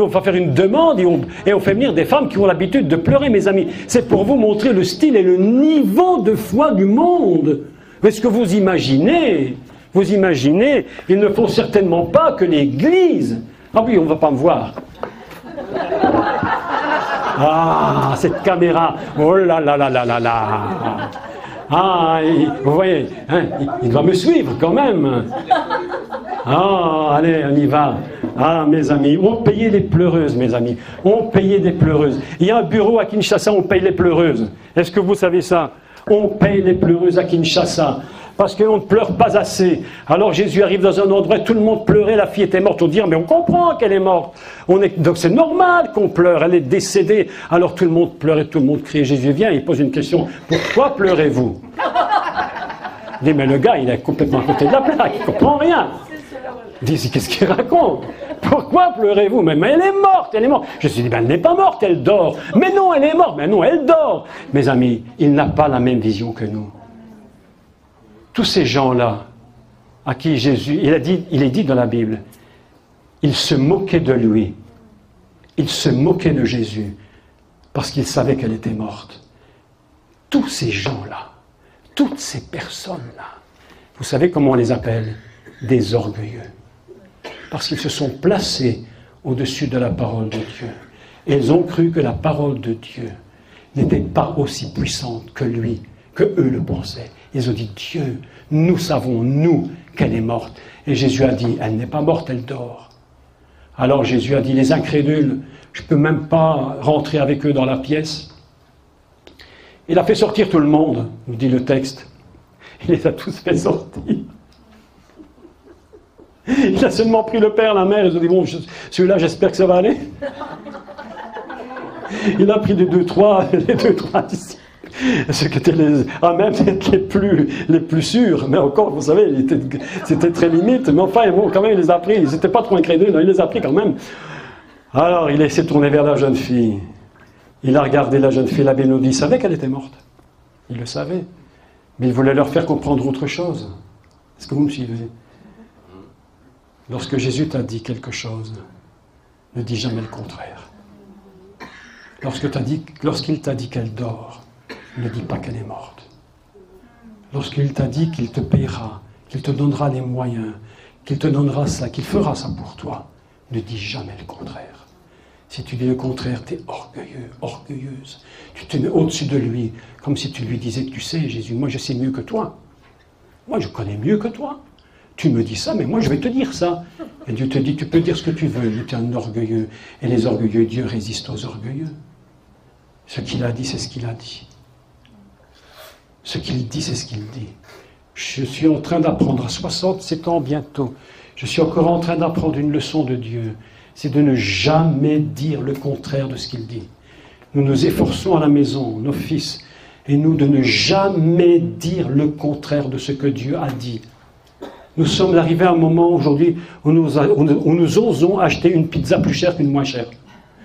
va faire une demande et on fait venir des femmes qui ont l'habitude de pleurer, mes amis. C'est pour vous montrer le style et le niveau de foi du monde. Est-ce que vous imaginez, ils ne font certainement pas que l'Église. Ah oui, on ne va pas me voir. Ah, cette caméra, oh là là là là là là. Ah, vous voyez, hein, il doit me suivre quand même. Ah, allez, on y va. Ah, mes amis, on payait les pleureuses, mes amis. On payait des pleureuses. Il y a un bureau à Kinshasa, on paye les pleureuses. Est-ce que vous savez ça? On paye les pleureuses à Kinshasa. Parce qu'on ne pleure pas assez. Alors Jésus arrive dans un endroit, tout le monde pleurait, la fille était morte. On dit, mais on comprend qu'elle est morte. Donc c'est normal qu'on pleure, elle est décédée. Alors tout le monde pleurait, tout le monde criait. Jésus vient, il pose une question, pourquoi pleurez-vous? Il dit, mais le gars, il est complètement à côté de la plaque, il ne comprend rien. Il dit, qu'est-ce qu'il raconte? Pourquoi pleurez-vous? Mais elle est morte, elle est morte. Je me suis dit, ben, elle n'est pas morte, elle dort. Mais non, elle est morte, mais non, elle dort. Mes amis, il n'a pas la même vision que nous. Tous ces gens-là, à qui Jésus, il est dit dans la Bible, ils se moquaient de lui, ils se moquaient de Jésus, parce qu'ils savaient qu'elle était morte. Tous ces gens-là, toutes ces personnes-là, vous savez comment on les appelle? Des orgueilleux. Parce qu'ils se sont placés au-dessus de la parole de Dieu. Et ils ont cru que la parole de Dieu n'était pas aussi puissante que lui, que eux le pensaient. Ils ont dit, Dieu, nous savons, nous, qu'elle est morte. Et Jésus a dit, elle n'est pas morte, elle dort. Alors Jésus a dit, les incrédules, je ne peux même pas rentrer avec eux dans la pièce. Il a fait sortir tout le monde, nous dit le texte. Il les a tous fait sortir. Il a seulement pris le père, la mère, ils ont dit, bon, celui-là, j'espère que ça va aller. Il a pris les deux, trois disciples. Ceux qui étaient même les plus sûrs, mais encore, vous savez, c'était très limite, mais enfin, bon, quand même, il les a pris, ils n'étaient pas trop incrédules, il les a pris quand même. Alors, il s'est tourné vers la jeune fille, il a regardé la jeune fille, la Bible nous dit, il savait qu'elle était morte, il le savait, mais il voulait leur faire comprendre autre chose. Est-ce que vous me suivez? Lorsque Jésus t'a dit quelque chose, ne dis jamais le contraire. Lorsqu'il t'a dit qu'elle dort, ne dis pas qu'elle est morte. Lorsqu'il t'a dit qu'il te paiera, qu'il te donnera les moyens, qu'il te donnera ça, qu'il fera ça pour toi, ne dis jamais le contraire. Si tu dis le contraire, tu es orgueilleux, orgueilleuse. Tu te mets au-dessus de lui, comme si tu lui disais, tu sais, Jésus, moi je sais mieux que toi. Moi je connais mieux que toi. Tu me dis ça, mais moi je vais te dire ça. Et Dieu te dit, tu peux dire ce que tu veux, mais tu es un orgueilleux. Et les orgueilleux, Dieu résiste aux orgueilleux. Ce qu'il a dit, c'est ce qu'il a dit. Ce qu'il dit, c'est ce qu'il dit. Je suis en train d'apprendre à 67 ans bientôt. Je suis encore en train d'apprendre une leçon de Dieu. C'est de ne jamais dire le contraire de ce qu'il dit. Nous nous efforçons à la maison, nos fils, et nous de ne jamais dire le contraire de ce que Dieu a dit. Nous sommes arrivés à un moment aujourd'hui où nous osons acheter une pizza plus chère qu'une moins chère.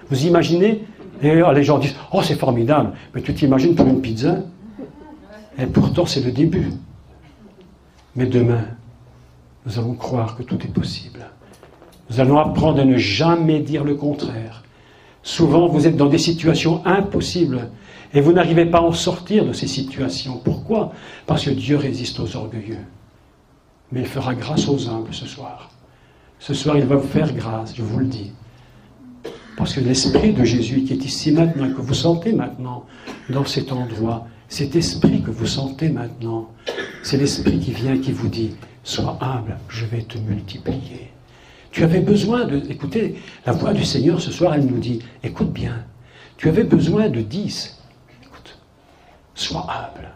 Vous imaginez? Et les gens disent, oh c'est formidable, mais tu t'imagines pour une pizza? Et pourtant c'est le début. Mais demain, nous allons croire que tout est possible. Nous allons apprendre à ne jamais dire le contraire. Souvent vous êtes dans des situations impossibles et vous n'arrivez pas à en sortir de ces situations. Pourquoi? Parce que Dieu résiste aux orgueilleux. mais il fera grâce aux humbles ce soir. Ce soir, il va vous faire grâce, je vous le dis. Parce que l'Esprit de Jésus qui est ici maintenant, que vous sentez maintenant dans cet endroit, cet Esprit que vous sentez maintenant, c'est l'Esprit qui vient, qui vous dit, sois humble, je vais te multiplier. Tu avais besoin de... Écoutez, la voix du Seigneur ce soir, elle nous dit, écoute bien, tu avais besoin de 10. Écoute, sois humble,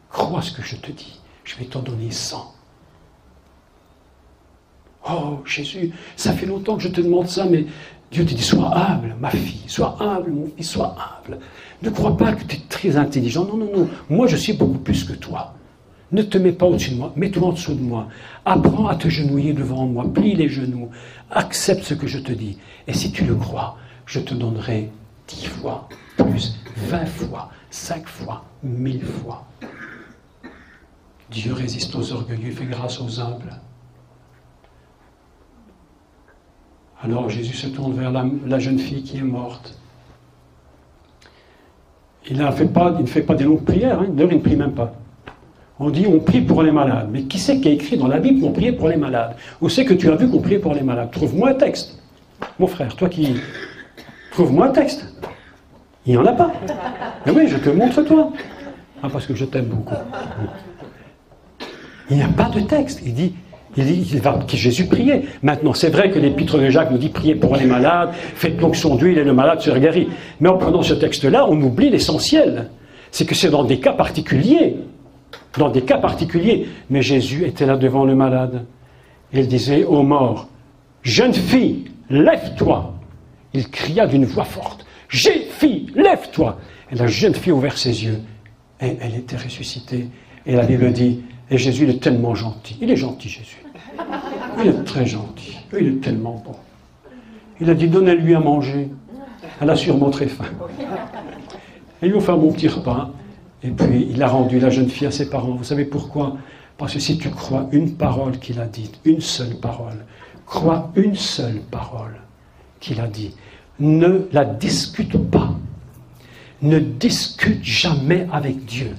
crois ce que je te dis, je vais t'en donner 100. Oh Jésus, ça fait longtemps que je te demande ça, mais Dieu te dit, sois humble, ma fille, sois humble, mon fils, sois humble. Ne crois pas que tu es très intelligent, non, non, non, moi je suis beaucoup plus que toi. Ne te mets pas au-dessus de moi, mets-toi en dessous de moi. Apprends à te genouiller devant moi, plie les genoux, accepte ce que je te dis. Et si tu le crois, je te donnerai 10 fois plus, 20 fois, 5 fois, 1000 fois. Dieu résiste aux orgueilleux, fait grâce aux humbles. Alors Jésus se tourne vers la jeune fille qui est morte. Il ne fait pas des longues prières, hein. D'ailleurs il ne prie même pas. On dit on prie pour les malades. Mais qui c'est qui a écrit dans la Bible qu'on priait pour les malades? Où c'est que tu as vu qu'on priait pour les malades? Trouve-moi un texte. Mon frère, toi qui... Trouve-moi un texte. Il n'y en a pas. Mais oui, je te montre toi. Ah, parce que je t'aime beaucoup. Il n'y a pas de texte. Il dit que Jésus priait. Maintenant, c'est vrai que l'épître de Jacques nous dit priez pour les malades, faites l'onction d'huile et le malade sera guéri. Mais en prenant ce texte-là, on oublie l'essentiel. C'est que c'est dans des cas particuliers. Dans des cas particuliers. Mais Jésus était là devant le malade. Et il disait aux morts, jeune fille, lève-toi. Il cria d'une voix forte, fille, lève-toi. Et la jeune fille a ouvert ses yeux. Et elle était ressuscitée. Et la Bible dit, et Jésus, il est tellement gentil. Il est gentil, Jésus. Il est très gentil. Il est tellement bon. Il a dit, donnez-lui à manger. Elle a sûrement très faim. Et il lui a offert mon petit repas. Et puis, il a rendu la jeune fille à ses parents. Vous savez pourquoi? Parce que si tu crois une parole qu'il a dite, une seule parole, crois une seule parole qu'il a dit, ne la discute pas. Ne discute jamais avec Dieu.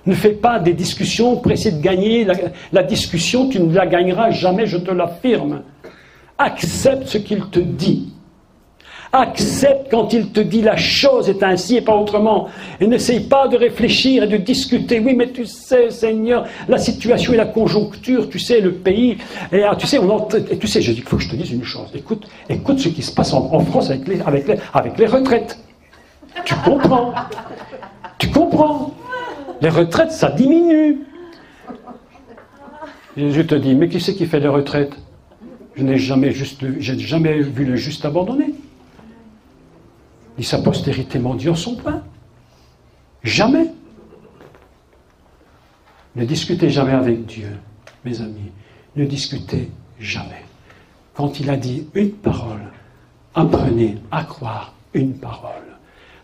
Ne fais pas des discussions pour essayer de gagner la discussion, tu ne la gagneras jamais, je te l'affirme. Accepte ce qu'il te dit. Accepte quand il te dit la chose est ainsi et pas autrement. Et n'essaye pas de réfléchir et de discuter. Oui, mais tu sais, Seigneur, la situation et la conjoncture, tu sais, le pays. Et tu sais, je dis qu'il faut que je te dise une chose. Écoute ce qui se passe en France avec les retraites. Tu comprends. Tu comprends. Les retraites, ça diminue. Et je te dis, mais qui c'est qui fait les retraites? Je n'ai jamais vu le juste abandonné. Ni sa postérité mendiant son pain. Jamais. Ne discutez jamais avec Dieu, mes amis. Ne discutez jamais. Quand il a dit une parole, apprenez à croire une parole.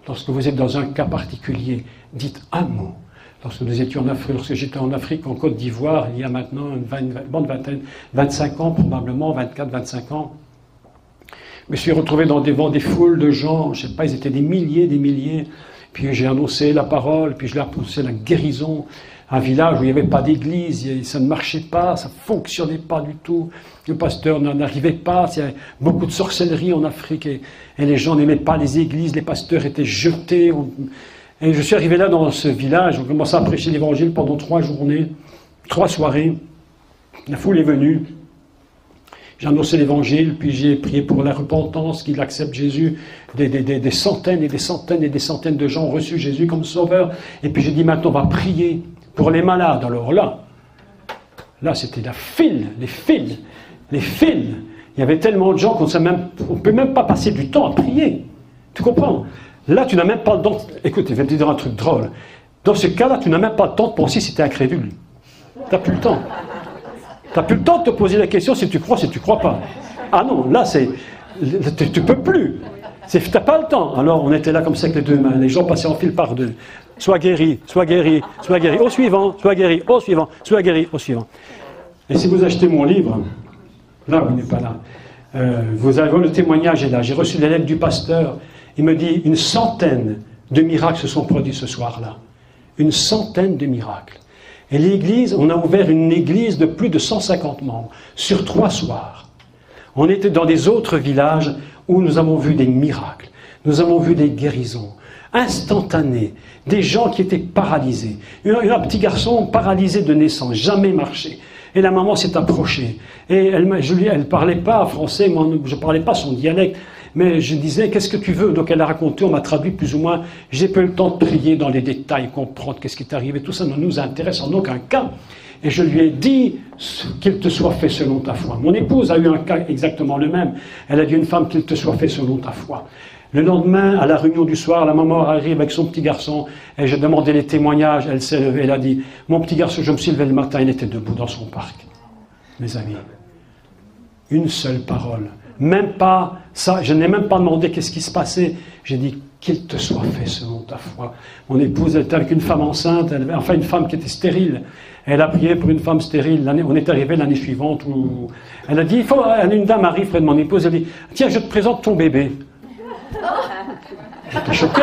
Lorsque vous êtes dans un cas particulier, dites un mot. Lorsque nous étions en Afrique, lorsque j'étais en Afrique, en Côte d'Ivoire, il y a maintenant une bonne vingtaine, 25 ans probablement, 24, 25 ans, je me suis retrouvé devant des foules de gens, je ne sais pas, ils étaient des milliers, puis j'ai annoncé la parole, puis je leur ai annoncé la guérison, un village où il n'y avait pas d'église, ça ne marchait pas, ça ne fonctionnait pas du tout, le pasteur n'arrivait pas, il y avait beaucoup de sorcellerie en Afrique, et les gens n'aimaient pas les églises, les pasteurs étaient jetés, et je suis arrivé là dans ce village, on commençait à prêcher l'évangile pendant 3 journées, 3 soirées. La foule est venue. J'ai annoncé l'évangile, puis j'ai prié pour la repentance, qu'il accepte Jésus. Des centaines et des centaines et des centaines de gens ont reçu Jésus comme sauveur. Et puis j'ai dit maintenant on va prier pour les malades. Alors là c'était la file, les files. Il y avait tellement de gens qu'on ne peut même pas passer du temps à prier. Tu comprends? Là, tu n'as même pas le temps... Écoute, je vais te dire un truc drôle. Dans ce cas-là, tu n'as même pas le temps de penser si tu es incrédule. Tu n'as plus le temps. Tu n'as plus le temps de te poser la question si tu crois pas. Ah non, là, tu ne peux plus. Tu n'as pas le temps. Alors, on était là comme ça avec les 2 mains. Les gens passaient en file par 2. Sois guéri, sois guéri, sois guéri. Au suivant, sois guéri, au suivant, sois guéri, au suivant. Et si vous achetez mon livre, là, vous n'êtes pas là. Vous avez le témoignage est là. J'ai reçu les lettres du pasteur. Il me dit, 100 de miracles se sont produits ce soir-là. 100 de miracles. Et l'église, on a ouvert une église de plus de 150 membres sur 3 soirs. On était dans des autres villages où nous avons vu des miracles, nous avons vu des guérisons instantanées, des gens qui étaient paralysés. Un petit garçon paralysé de naissance, jamais marché. Et la maman s'est approchée. Et elle parlait pas français, moi je parlais pas son dialecte. Mais je disais, qu'est-ce que tu veux? Donc elle a raconté, on m'a traduit plus ou moins. J'ai pas eu le temps de prier dans les détails, comprendre qu'est-ce qui est arrivé. Tout ça ne nous intéresse en aucun cas. Et je lui ai dit qu'il te soit fait selon ta foi. Mon épouse a eu un cas exactement le même. Elle a dit à une femme qu'il te soit fait selon ta foi. Le lendemain, à la réunion du soir, la maman arrive avec son petit garçon et j'ai demandé les témoignages. Elle s'est levée, elle a dit, mon petit garçon, je me suis levé le matin, il était debout dans son parc. Mes amis, une seule parole. Même pas ça, je n'ai même pas demandé qu'est-ce qui se passait. J'ai dit qu'il te soit fait selon ta foi. Mon épouse, elle était avec une femme enceinte, enfin une femme qui était stérile. Elle a prié pour une femme stérile. On est arrivé l'année suivante où elle a dit, une dame arrive près de mon épouse, elle dit, tiens, je te présente ton bébé. J'étais choqué.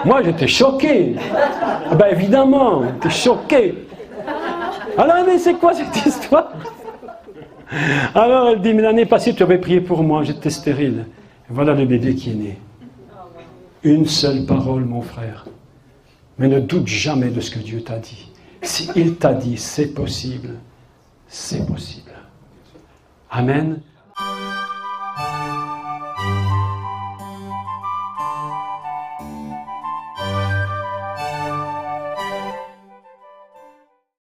Moi, j'étais choqué. Ah ben évidemment, j'étais choqué. Alors, mais c'est quoi cette histoire? Alors elle dit, mais l'année passée tu avais prié pour moi, j'étais stérile. Et voilà le bébé qui est né. Une seule parole, mon frère. Mais ne doute jamais de ce que Dieu t'a dit. S'il t'a dit c'est possible, c'est possible. Amen.